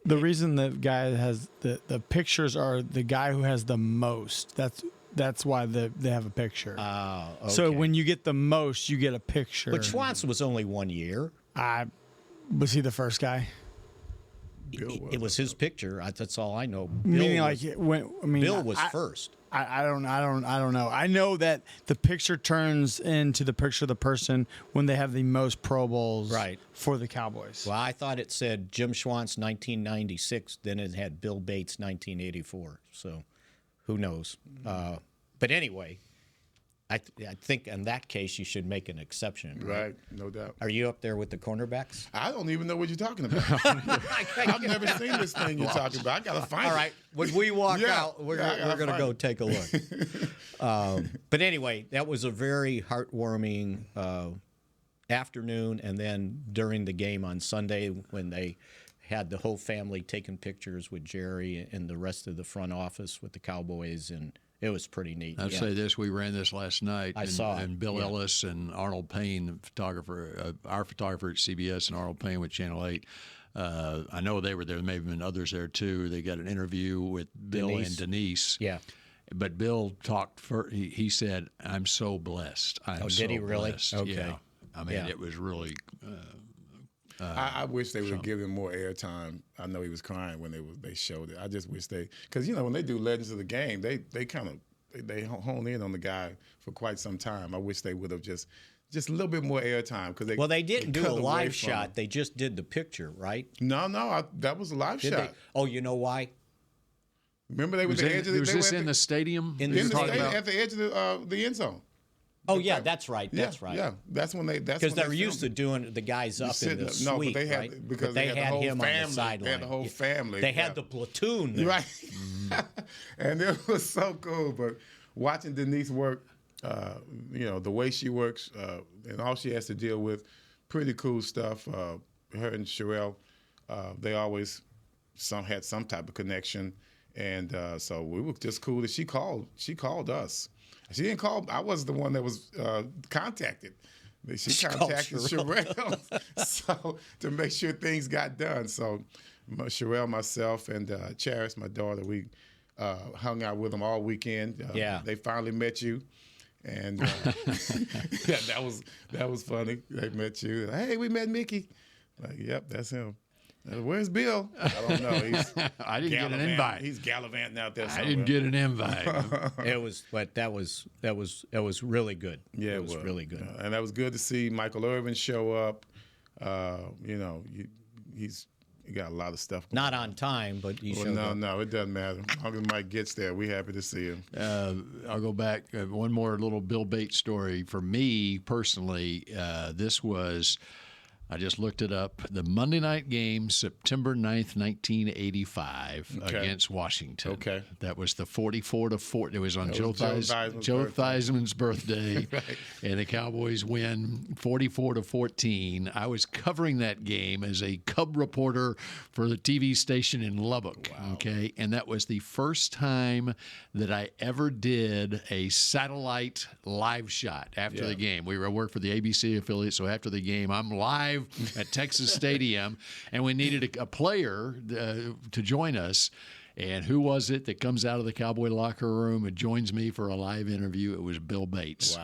The reason the guy has the pictures are the guy who has the most. That's why they have a picture. Oh, okay. So when you get the most, you get a picture. But Schwantz was only 1 year. Was he the first guy? It was his picture. That's all I know. Bill was first. I don't know. I know that the picture turns into the picture of the person when they have the most Pro Bowls for the Cowboys. Well, I thought it said Jim Schwantz 1996. Then it had Bill Bates 1984. So who knows? But anyway, I think in that case you should make an exception. Right, no doubt. Are you up there with the cornerbacks? I don't even know what you're talking about. I've never seen this thing you're talking about. I got to find it. All right, when we walk out, we're going to go take a look. But anyway, that was a very heartwarming afternoon. And then during the game on Sunday when they had the whole family taking pictures with Jerry and the rest of the front office with the Cowboys, and it was pretty neat. I'd say this: we ran this last night. I saw it. And Bill Ellis and Arnold Payne, the photographer, our photographer at CBS, and Arnold Payne with Channel 8. I know they were there. There may have been others there too. They got an interview with Bill and Denise. Yeah. But Bill talked. He said, "I'm so blessed. Did he really? Blessed." Okay. Yeah. I mean, it was really. I wish they would give him more airtime. I know he was crying when they showed it. I just wish because when they do Legends of the Game, they kind of hone in on the guy for quite some time. I wish they would have just a little bit more airtime because they didn't do a live shot. They just did the picture, right? No, that was a live shot. Oh, you know why? Remember they were at the edge of the. Was this in the stadium? In the stadium at the edge of the end zone. Oh yeah, that's right. That's right. Yeah, that's when they. Because they're used to doing the guys up in the suite, but they had right? because they had had the whole him family. on the sideline. They had the whole family. They had the platoon there. Right. And it was so cool. But watching Denise work, the way she works and all she has to deal with, pretty cool stuff. Her and Sherelle, they always had some type of connection, and so we were just cool that she called us. She didn't call. I was the one that was contacted. She contacted Sherelle so to make sure things got done. So Sherelle, myself, and Charis, my daughter, we hung out with them all weekend. They finally met you, and that was funny. They met you. Hey, we met Mickey. Like, yep, that's him. Where's Bill? I don't know. I didn't get an invite. He's gallivanting out there somewhere. I didn't get an invite. That was really good. Yeah, it was really good. And that was good to see Michael Irvin show up. He's got a lot of stuff going Not on time, but he showed up. No, it doesn't matter. As long as Mike gets there, we're happy to see him. I'll go back. One more little Bill Bates story. For me personally, this was... I just looked it up. The Monday night game, September 9th, 1985, against Washington. Okay. That was the 44-4. It was on Joe Theismann's birthday. Right. And the Cowboys win 44-14. I was covering that game as a Cub reporter for the TV station in Lubbock. Wow. Okay. And that was the first time that I ever did a satellite live shot after the game. We worked for the ABC affiliate, so after the game, I'm live at Texas Stadium, and we needed a player to join us. And who was it that comes out of the Cowboy locker room and joins me for a live interview? It was Bill Bates.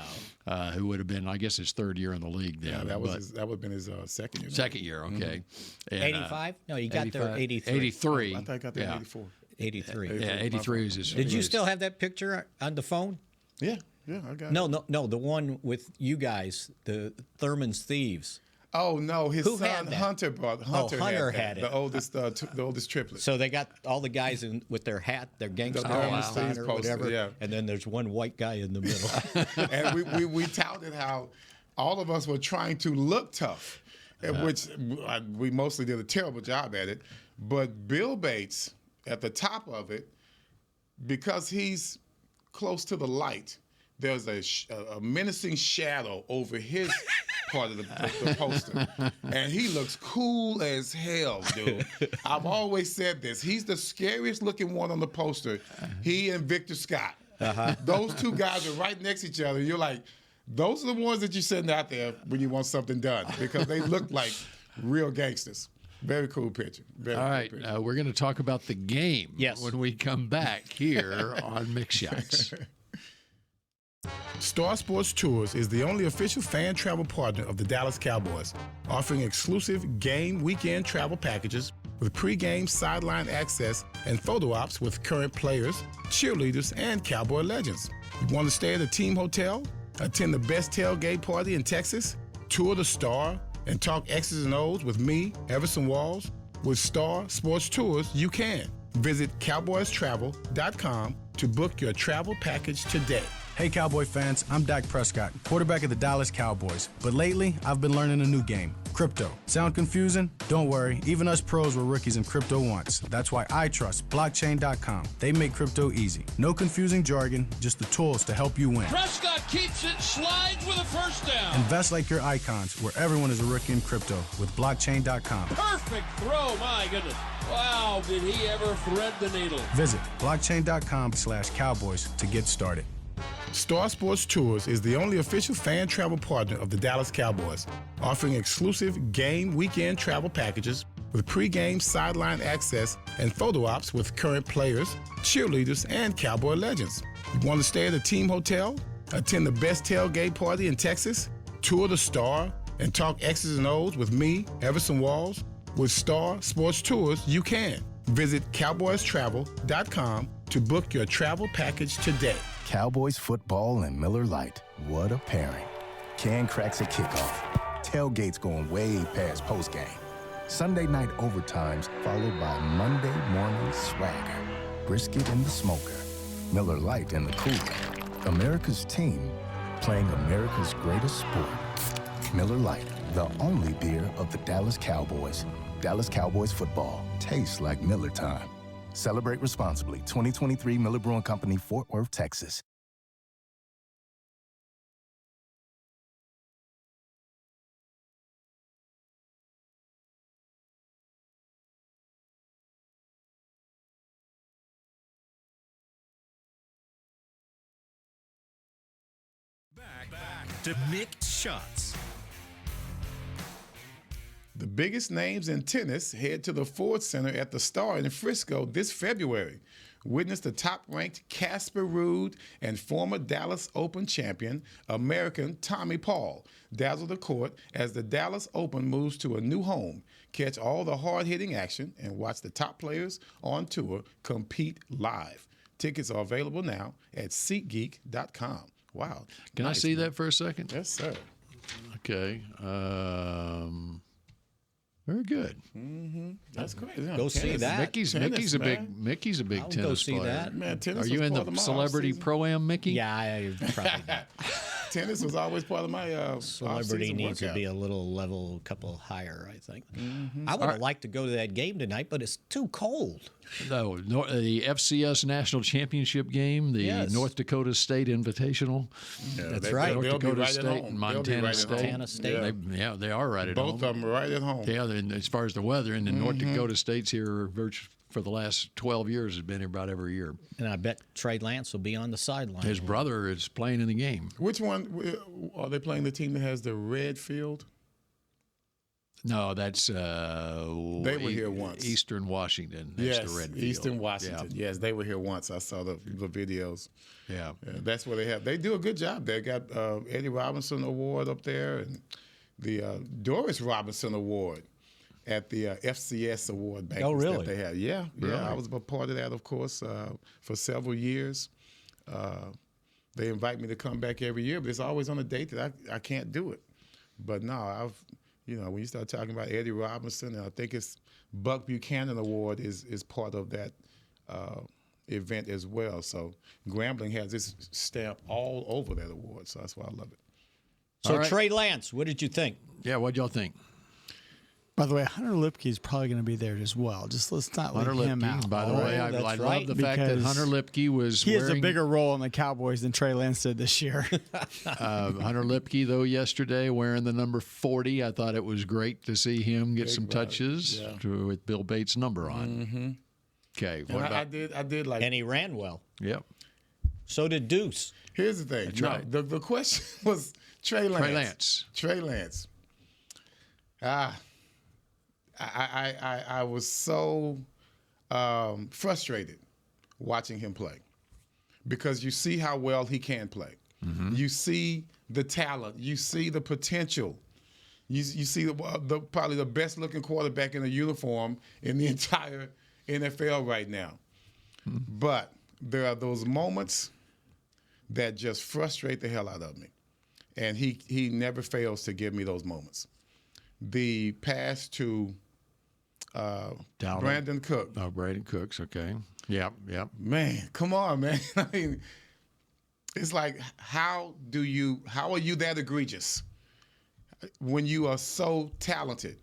Wow. Who would have been, I guess, his third year in the league then. Yeah, that would have been his second year. Second year, okay. Mm-hmm. 85? No, you got there 83. 83. I thought I got there in 84. 83. Yeah, 83 is his. Did you still have that picture on the phone? Yeah, I got it. No, the one with you guys, the Thurman's Thieves. Oh no, his Who son had that? Hunter Hunter had it. the oldest triplet. So they got all the guys with their hat, their gangster hats on or whatever, yeah. and then there's one white guy in the middle. And we touted how all of us were trying to look tough, which we mostly did a terrible job at it. But Bill Bates, at the top of it, because he's close to the light, there's a menacing shadow over his part of the poster. And he looks cool as hell, dude. I've always said this. He's the scariest looking one on the poster. He and Victor Scott. Those two guys are right next to each other. You're like, those are the ones that you're sending out there when you want something done, because they look like real gangsters. Very cool picture. All right, we're going to talk about the game when we come back here on Mick Shots. Star Sports Tours is the only official fan travel partner of the Dallas Cowboys, offering exclusive game weekend travel packages with pregame sideline access and photo ops with current players, cheerleaders, and Cowboy legends. You want to stay at a team hotel, attend the best tailgate party in Texas, tour the Star, and talk X's and O's with me, Everson Walls? With Star Sports Tours, you can. Visit cowboystravel.com to book your travel package today. Hey Cowboy fans, I'm Dak Prescott, quarterback of the Dallas Cowboys. But lately, I've been learning a new game, crypto. Sound confusing? Don't worry, even us pros were rookies in crypto once. That's why I trust blockchain.com. They make crypto easy. No confusing jargon, just the tools to help you win. Prescott keeps it, slides with a first down. Invest like your icons, where everyone is a rookie in crypto with blockchain.com. Perfect throw, my goodness. Wow, did he ever thread the needle. Visit blockchain.com/Cowboys to get started. Star Sports Tours is the only official fan travel partner of the Dallas Cowboys, offering exclusive game weekend travel packages with pregame sideline access and photo ops with current players, cheerleaders, and Cowboy legends. You want to stay at a team hotel, attend the best tailgate party in Texas, tour the Star, and talk X's and O's with me, Everson Walls? With Star Sports Tours, you can. Visit cowboystravel.com to book your travel package today. Cowboys football and Miller Lite. What a pairing. Can cracks at kickoff. Tailgates going way past postgame. Sunday night overtimes followed by Monday morning swagger. Brisket in the smoker. Miller Lite in the cooler. America's team playing America's greatest sport. Miller Lite, the only beer of the Dallas Cowboys. Dallas Cowboys football tastes like Miller time. Celebrate responsibly. 2023 Miller Brewing Company, Fort Worth, Texas. Back to Mick Shots. The biggest names in tennis head to the Ford Center at the Star in Frisco this February. Witness the top-ranked Casper Ruud and former Dallas Open champion, American Tommy Paul, dazzle the court as the Dallas Open moves to a new home. Catch all the hard-hitting action and watch the top players on tour compete live. Tickets are available now at SeatGeek.com. Wow. Can I see that for a second? Yes, sir. Okay. Very good. That's great. Go see that. Mickey's a big I'll tennis go see player. that. Man, tennis Are you was in part of the my celebrity off-season. pro-am, Mickey? Yeah, I probably not. Tennis was always part of my Celebrity off-season needs to workout. be a little couple higher, I think. I would have liked to go to that game tonight, but it's too cold. No, the FCS National Championship game, the North Dakota State Invitational. Yeah, That's right. North They'll be Dakota right at State home. and They'll be Montana right at State. home. Montana State. Yeah, they are right at home. Both of them are right at home. Yeah, and as far as the weather, and then North Dakota State's here for the last 12 years, has been here about every year. And I bet Trey Lance will be on the sideline. His brother is playing in the game. Which one are they playing? The team that has the red field? No, that's They were here once. Eastern Washington. Next to Redfield. Eastern Washington. Yeah. Yes, they were here once. I saw the videos. Yeah. That's what they have. They do a good job. They got Eddie Robinson Award up there and the Doris Robinson Award at the FCS Award banquets that they have. Yeah, Really? I was a part of that, of course, for several years. They invite me to come back every year, but it's always on a date that I can't do it. But no, when you start talking about Eddie Robinson, and I think it's Buck Buchanan Award is part of that event as well. So Grambling has this stamp all over that award, so that's why I love it. So Trey Lance, what did you think? Yeah, what y'all think? By the way, Hunter Lipke is probably going to be there as well. Just let's not leave him out. By the way, I love the fact that Hunter Lipke was he has a bigger role in the Cowboys than Trey Lance did this year. Hunter Lipke, though, yesterday wearing the number 40. I thought it was great to see him get some touches with Bill Bates' number on. Mm-hmm. Okay. What about? I did like. And he ran well. Yep. So did Deuce. Here's the thing. That's right. The question was Trey Lance. Trey Lance. I was so frustrated watching him play because you see how well he can play. Mm-hmm. You see the talent. You see the potential. You see the probably the best looking quarterback in a uniform in the entire NFL right now. Mm-hmm. But there are those moments that just frustrate the hell out of me. And he never fails to give me those moments. The pass to Brandon Cook. Oh, Brandon Cooks, okay. Yep. Man, come on, man. I mean, it's like, how are you that egregious when you are so talented?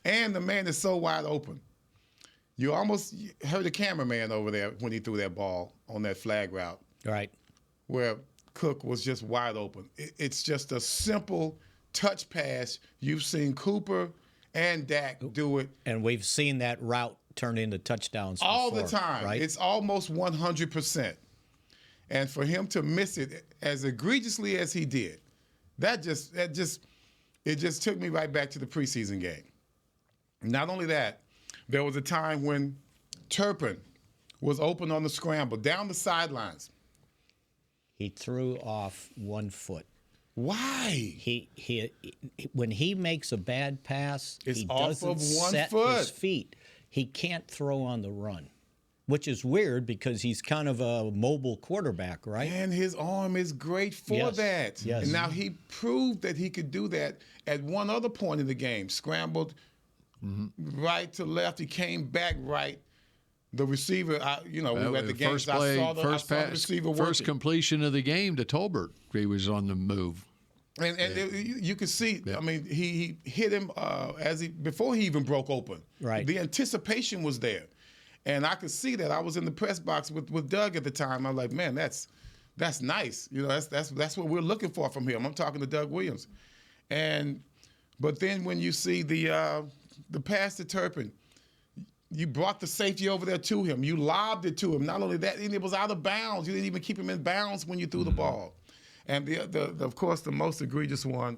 And the man is so wide open. You almost heard the cameraman over there when he threw that ball on that flag route. Right. Where Cook was just wide open. It's just a simple touch pass. You've seen Cooper and Dak do it. And we've seen that route turn into touchdowns all before, the time. Right? It's almost 100%. And for him to miss it as egregiously as he did, it just took me right back to the preseason game. Not only that, there was a time when Turpin was open on the scramble down the sidelines. He threw off 1 foot. Why? He when he makes a bad pass, he off doesn't of 1 set foot. his feet. He can't throw on the run, which is weird because he's kind of a mobile quarterback, right? And his arm is great for that. Yes. And now he proved that he could do that at one other point in the game. Scrambled right to left. He came back right. The receiver, we were at the game. First play, I saw the receiver first working. Completion of the game to Tolbert. He was on the move. And you could see, I mean, he hit him before he even broke open. Right. The anticipation was there. And I could see that. I was in the press box with Doug at the time. I'm like, man, that's nice. That's what we're looking for from him. I'm talking to Doug Williams. But then when you see the pass to Turpin, you brought the safety over there to him. You lobbed it to him. Not only that, it was out of bounds. You didn't even keep him in bounds when you threw the ball. And of course, the most egregious one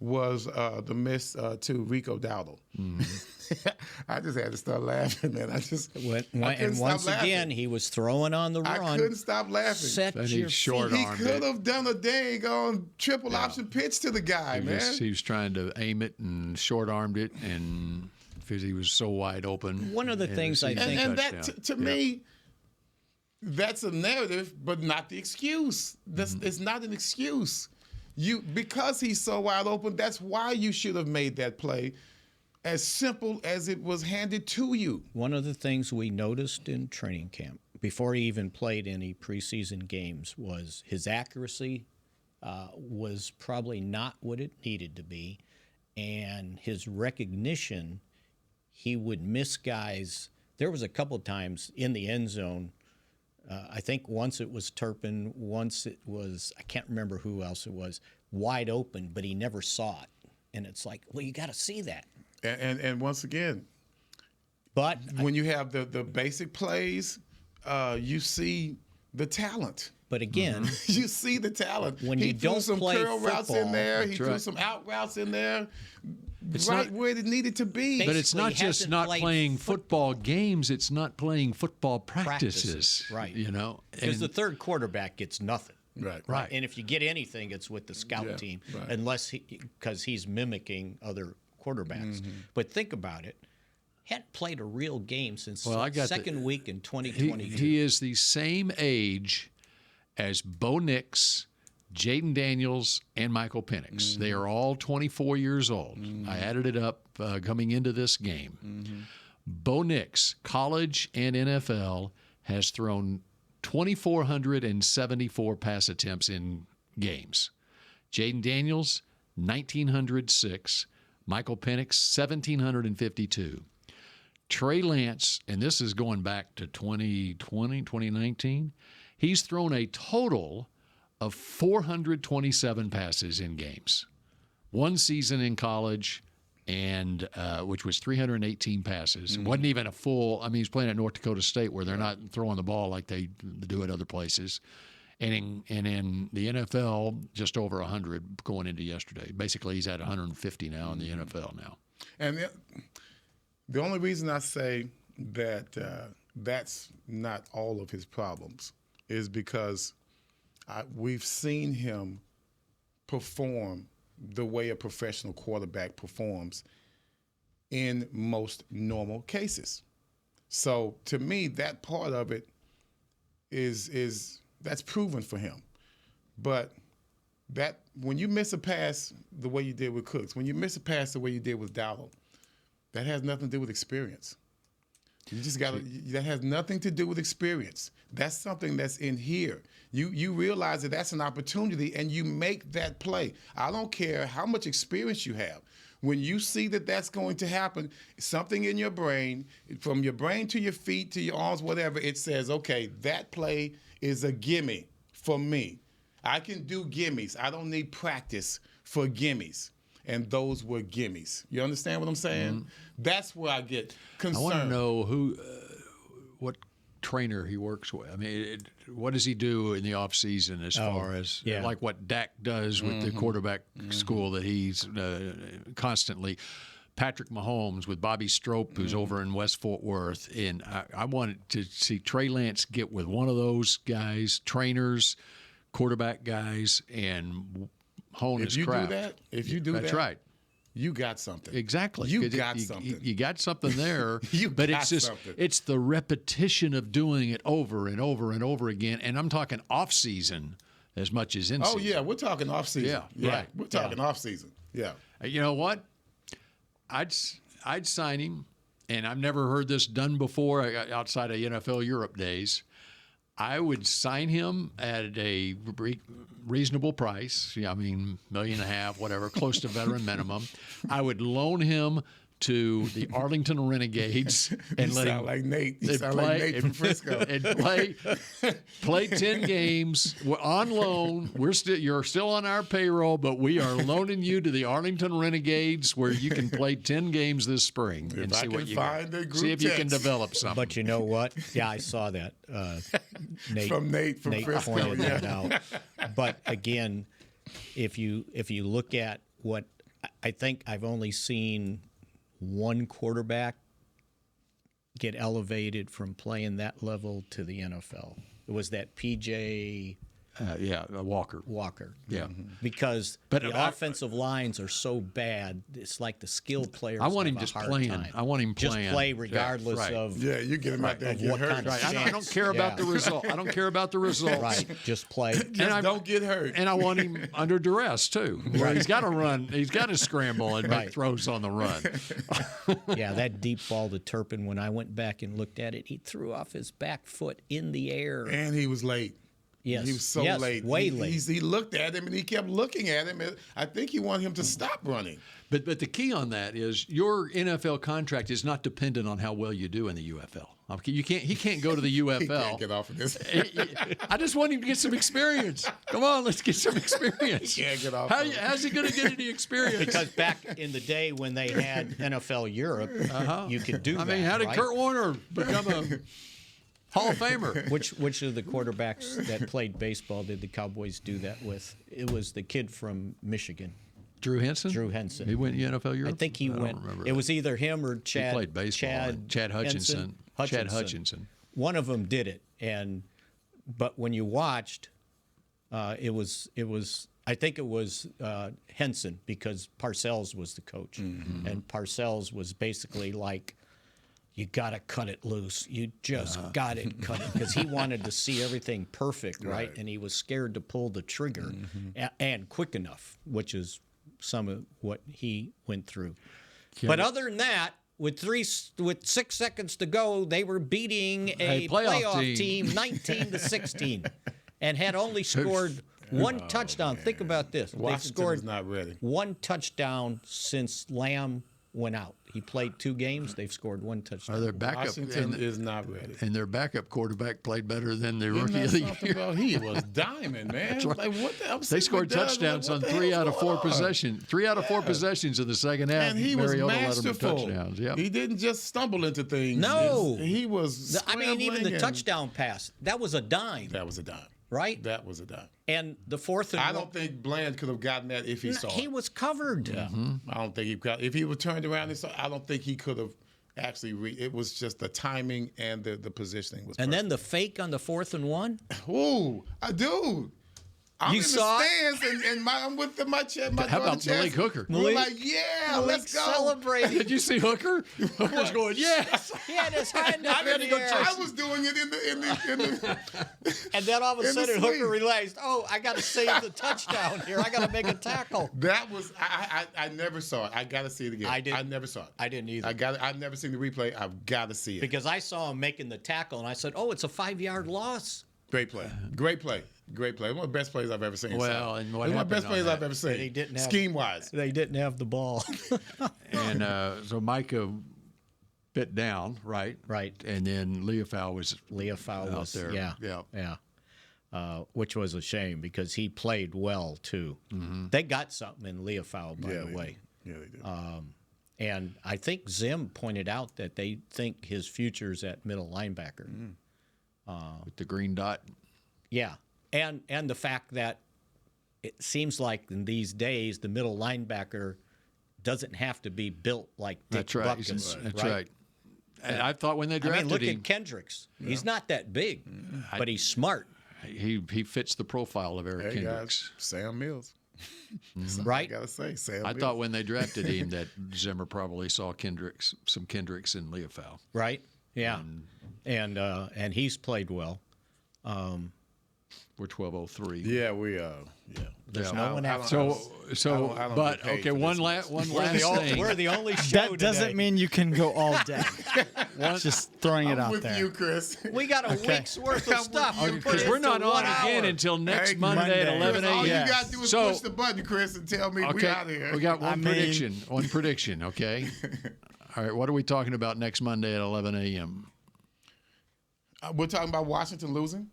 was the miss to Rico Dowdle. I just had to start laughing, man. And once again, he was throwing on the run. I couldn't stop laughing. Set your He could have done a dang on triple option pitch to the guy, man. He was trying to aim it and short-armed it, and because he was so wide open. One of the things I think, and that to me, that's a narrative, but not the excuse. It's not an excuse. Because he's so wide open, that's why you should have made that play, as simple as it was handed to you. One of the things we noticed in training camp before he even played any preseason games was his accuracy was probably not what it needed to be, and his recognition. He would miss guys. There was a couple of times in the end zone. I think once it was Turpin, once it was, I can't remember who else it was, wide open, but he never saw it. And it's like, well, you got to see that. And once again, but when you have the basic plays, you see the talent. But again, you see the talent. When you don't threw some play curl routes football, in there. He threw some out routes in there. It's right not where it needed to be. But it's not just not playing football games, it's not playing football practices. Right. You know? Because the third quarterback gets nothing. Right. And if you get anything, it's with the scout team, unless because he's mimicking other quarterbacks. But think about it. Hadn't played a real game since second week in 2022. He is the same age as Bo Nix, Jaden Daniels, and Michael Penix. They are all 24 years old. I added it up coming into this game. Bo Nix, college and NFL, has thrown 2,474 pass attempts in games. Jaden Daniels, 1,906. Michael Penix, 1,752. Trey Lance, and this is going back to 2020, 2019, he's thrown a total of 427 passes in games. One season in college, and which was 318 passes. It wasn't even a full, I mean, he's playing at North Dakota State where they're not throwing the ball like they do at other places. And in the NFL, just over 100 going into yesterday. Basically, he's at 150 now in the NFL now. And the only reason I say that that's not all of his problems is because we've seen him perform the way a professional quarterback performs in most normal cases. So to me, that part of it is that's proven for him. But that when you miss a pass the way you did with Cooks, when you miss a pass the way you did with Dowdle, that has nothing to do with experience. You just got to. That has nothing to do with experience. That's something that's in here. You realize that that's an opportunity, and you make that play. I don't care how much experience you have. When you see that that's going to happen, something in your brain, from your brain to your feet to your arms, whatever, it says, okay, that play is a gimme for me. I can do gimmies. I don't need practice for gimmies. And those were gimmies. You understand what I'm saying? That's where I get concerned. I want to know what trainer he works with. I mean, what does he do in the off season as far as like what Dak does with the quarterback school that he's constantly. Patrick Mahomes with Bobby Strope, who's over in West Fort Worth, and I wanted to see Trey Lance get with one of those guys, trainers, quarterback guys, and hone his craft. If you do that, that's right. You got something. Exactly. You got something. You got something there. But it's just something. It's the repetition of doing it over and over and over again. And I'm talking off season as much as in season. Oh yeah, we're talking off season. Yeah, right. We're talking off season. Yeah. You know what? I'd sign him, and I've never heard this done before outside of NFL Europe days. I would sign him at a reasonable price. I mean, $1.5 million, whatever, close to veteran minimum. I would loan him to the Arlington Renegades and let him like Nate. You sound like Nate from Frisco. And play 10 games on loan. You're still on our payroll, but we are loaning you to the Arlington Renegades, where you can play 10 games this spring and see what you can. See if you can develop something. But you know what? Yeah, I saw that. Nate from Frisco. Pointed that out. But again, if you look at what I think, I've only seen one quarterback get elevated from playing that level to the NFL. It was that P.J. Walker. Yeah. Because the offensive lines are so bad, it's like the skilled players I want him have just a hard playing. time. I want him playing. Just play regardless of Yeah, you get him out there and get what hurt. kind of I don't care about the result. I don't care about the results. Right, just play. Don't get hurt. And I want him under duress, too. Where he's got to run. He's got to scramble and make throws on the run. Yeah, that deep ball to Turpin, when I went back and looked at it, he threw off his back foot in the air. And he was late. Yes. He was so late. Way late. He looked at him and he kept looking at him. I think he wanted him to stop running. But the key on that is your NFL contract is not dependent on how well you do in the UFL. He can't go to the UFL. He can't get off of this. I just want him to get some experience. Come on, let's get some experience. He can't get off. How's he going to get any experience? Because back in the day when they had NFL Europe, you could do that. I mean, how did Kurt Warner become a Hall of Famer? Which of the quarterbacks that played baseball did the Cowboys do that with? It was the kid from Michigan. Drew Henson? Drew Henson. He went NFL Europe? I think he went. Remember it was either him or Chad. He played baseball. Chad Hutchinson. Chad Hutchinson. One of them did it, but when you watched, it was. I think it was Henson because Parcells was the coach, and Parcells was basically like, you got to cut it loose. You just got to cut it because he wanted to see everything perfect, right? And he was scared to pull the trigger and quick enough, which is some of what he went through. But other than that, with 6 seconds to go, they were beating a playoff team 19-16 and had only scored one touchdown. Think about this. They've scored not ready. one touchdown since Lamb went out. He played 2 games. They've scored one touchdown. Their backup Washington is not ready. And their backup quarterback played better than the rookie of the year. About he was diamond, man. Right. Like, what the, they scored touchdowns on 3 out of 4 possessions. 3 out of 4 possessions in the second half. And he was Mariota masterful. Led them to touchdowns. Yep. He didn't just stumble into things. No. He was even the touchdown pass, that was a dime. That was a dime. Right? That was a dime. And the fourth and I don't think Bland could have gotten that if he saw it. He was covered. Yeah. I don't think he got. If he was turned around and saw, I don't think he could have actually. It was just the timing and the positioning was. And perfect. then the fake on the 4th and 1. Ooh, dude. I'm You in saw the stands and I'm with my chair. How about Malik Hooker? We're like, yeah, let's go. Celebrating. Did you see Hooker? Hooker's going, yes. He had his hand up in the air. I was doing it in the And then all of a in the sudden, Hooker swing. realized, I got to save the touchdown here. I got to make a tackle. That was I never saw it. I got to see it again. I never saw it. I didn't either. I've never seen the replay. I've got to see it because I saw him making the tackle, and I said, it's a 5-yard loss. Great play. Great play. Great play. One of the best plays I've ever seen. Well, and what one of the happened best on plays that? I've ever seen. They didn't have, scheme-wise. They didn't have the ball. And so Micah bit down, right? Right. And then Leofau was out there. Yeah. Which was a shame because he played well, too. Mm-hmm. They got something in Leofau, by the way. Yeah, they did. And I think Zim pointed out that they think his future's at middle linebacker. With the green dot. Yeah. And the fact that it seems like in these days the middle linebacker doesn't have to be built like Dick Butkus. That's right. And I thought when they drafted look him, at Kendricks. Yeah. He's not that big, but he's smart. He fits the profile of Eric Kendricks. Guys, Sam Mills. Right? I gotta say, Sam I Mills. thought when they drafted him that Zimmer probably saw some Kendricks in Leofau. Right. Yeah. And he's played well. We're 12:03. Yeah, we are. Yeah. There's no one after. One last thing. We're the only show That doesn't mean you can go all day. Just throwing it out with there. you, Chris. We got a week's worth of stuff. Because we're not on again until next Monday at 11 a.m. All you got to do is push the button, Chris, and tell me we're out of here. We got one prediction. One prediction, okay? All right, what are we talking about next Monday at 11 a.m.? We're talking about Washington losing.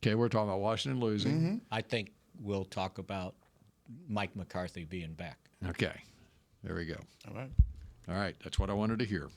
Okay, we're talking about Washington losing. Mm-hmm. I think we'll talk about Mike McCarthy being back. Okay, there we go. All right, that's what I wanted to hear.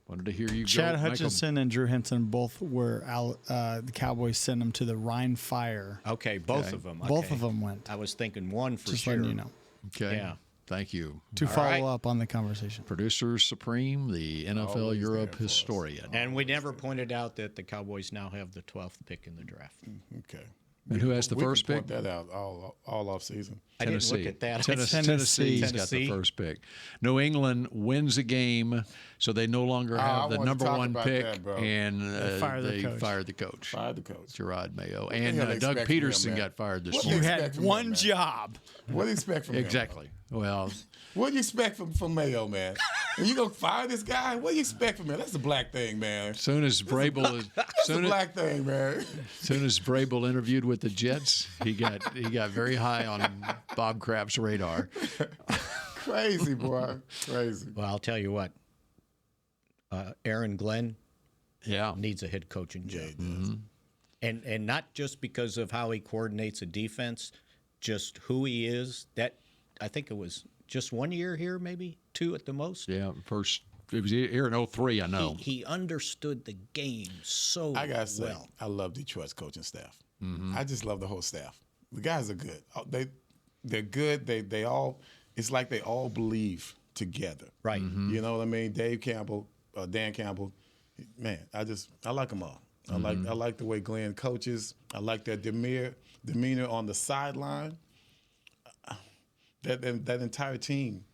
Wanted to hear you Chad go. Hutchinson and Drew Henson both were the Cowboys sent them to the Rhine Fire. Okay, both of them. Okay. Both of them went. I was thinking one for Just sure. letting you know. Okay. Yeah. Thank you. To follow up on the conversation. Producer Supreme, the NFL Europe historian. And we never pointed out that the Cowboys now have the 12th pick in the draft. Okay. And who has the first pick? Point that out all off season. I didn't look at that. Tennessee's got the first pick. New England wins a game, so they no longer have the number one pick, and they fired the coach. Fired the coach. Gerard Mayo. And Doug Peterson got fired this morning. You had one job. What do you expect from him? Exactly. Well, what do you expect from Mayo, man? Are you gonna fire this guy? What do you expect from him? That's a black thing, man. Soon as Vrabel black thing, man. Soon as Vrabel interviewed with the Jets, he got very high on Bob Kraft's radar. Crazy, boy. Crazy. Well, I'll tell you what. Aaron Glenn needs a head coaching job. Mm-hmm. And not just because of how he coordinates a defense, just who he is. That I think it was just 1 year here, maybe 2 at the most. Yeah, first it was here in 2003, I know. He understood the game so well. I gotta say, I love Detroit's coaching staff. Mm-hmm. I just love the whole staff. The guys are good. They're good. They all. it's like they all believe together. Right. Mm-hmm. You know what I mean? Dave Campbell, Dan Campbell, man, I like them all. I like the way Glenn coaches. I like their demeanor on the sideline. That entire team,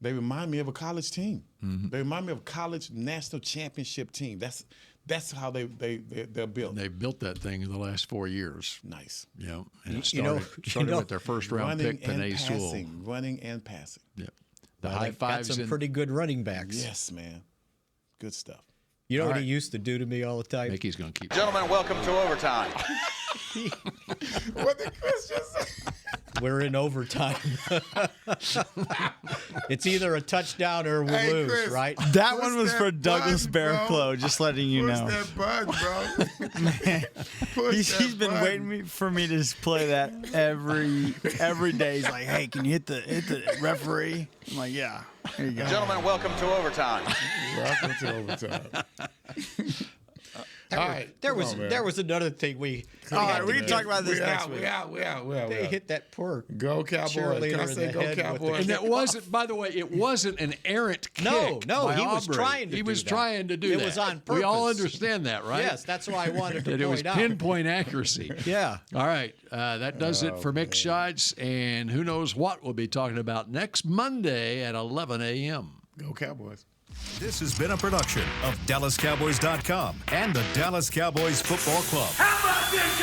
they remind me of a college team. Mm-hmm. They remind me of a college national championship team. That's how they're built. And they've built that thing in the last 4 years. Nice. Yeah, and it started with their first round pick, Panay Sewell. Running and passing. Yeah, the Well, high they've got fives some pretty good running backs. Yes, man. Good stuff. You know All what right. he used to do to me all the time? Mickey's going to keep. Gentlemen, welcome to overtime. What did Chris just say? We're in overtime. It's either a touchdown or we lose, Chris, right? That Push one was that for Douglas button, Bearclaw, just letting you Push know. that button, bro. Man, Push he's that been button. waiting for me to just play that every day. He's like, "Hey, can you hit the referee?" I'm like, "Yeah, here you go." Gentlemen, welcome to overtime. Welcome to overtime. All right, There come was on, man. there was another thing we. All right, we can talk about this We next out, week. we out. They hit that poor Go Cowboys. cheerleader Can I in say the go head with the Cowboys? And that wasn't, by the way, it wasn't an errant kick. No, by he was Aubrey. trying to He do was that. trying to do It that. was on We all purpose. understand that, right? Yes, that's what I wanted to That it was point out. pinpoint accuracy. Yeah. All right, that does it for Mick Shots, and who knows what we'll be talking about next Monday at 11 a.m. Go Cowboys. This has been a production of DallasCowboys.com and the Dallas Cowboys Football Club. How about this,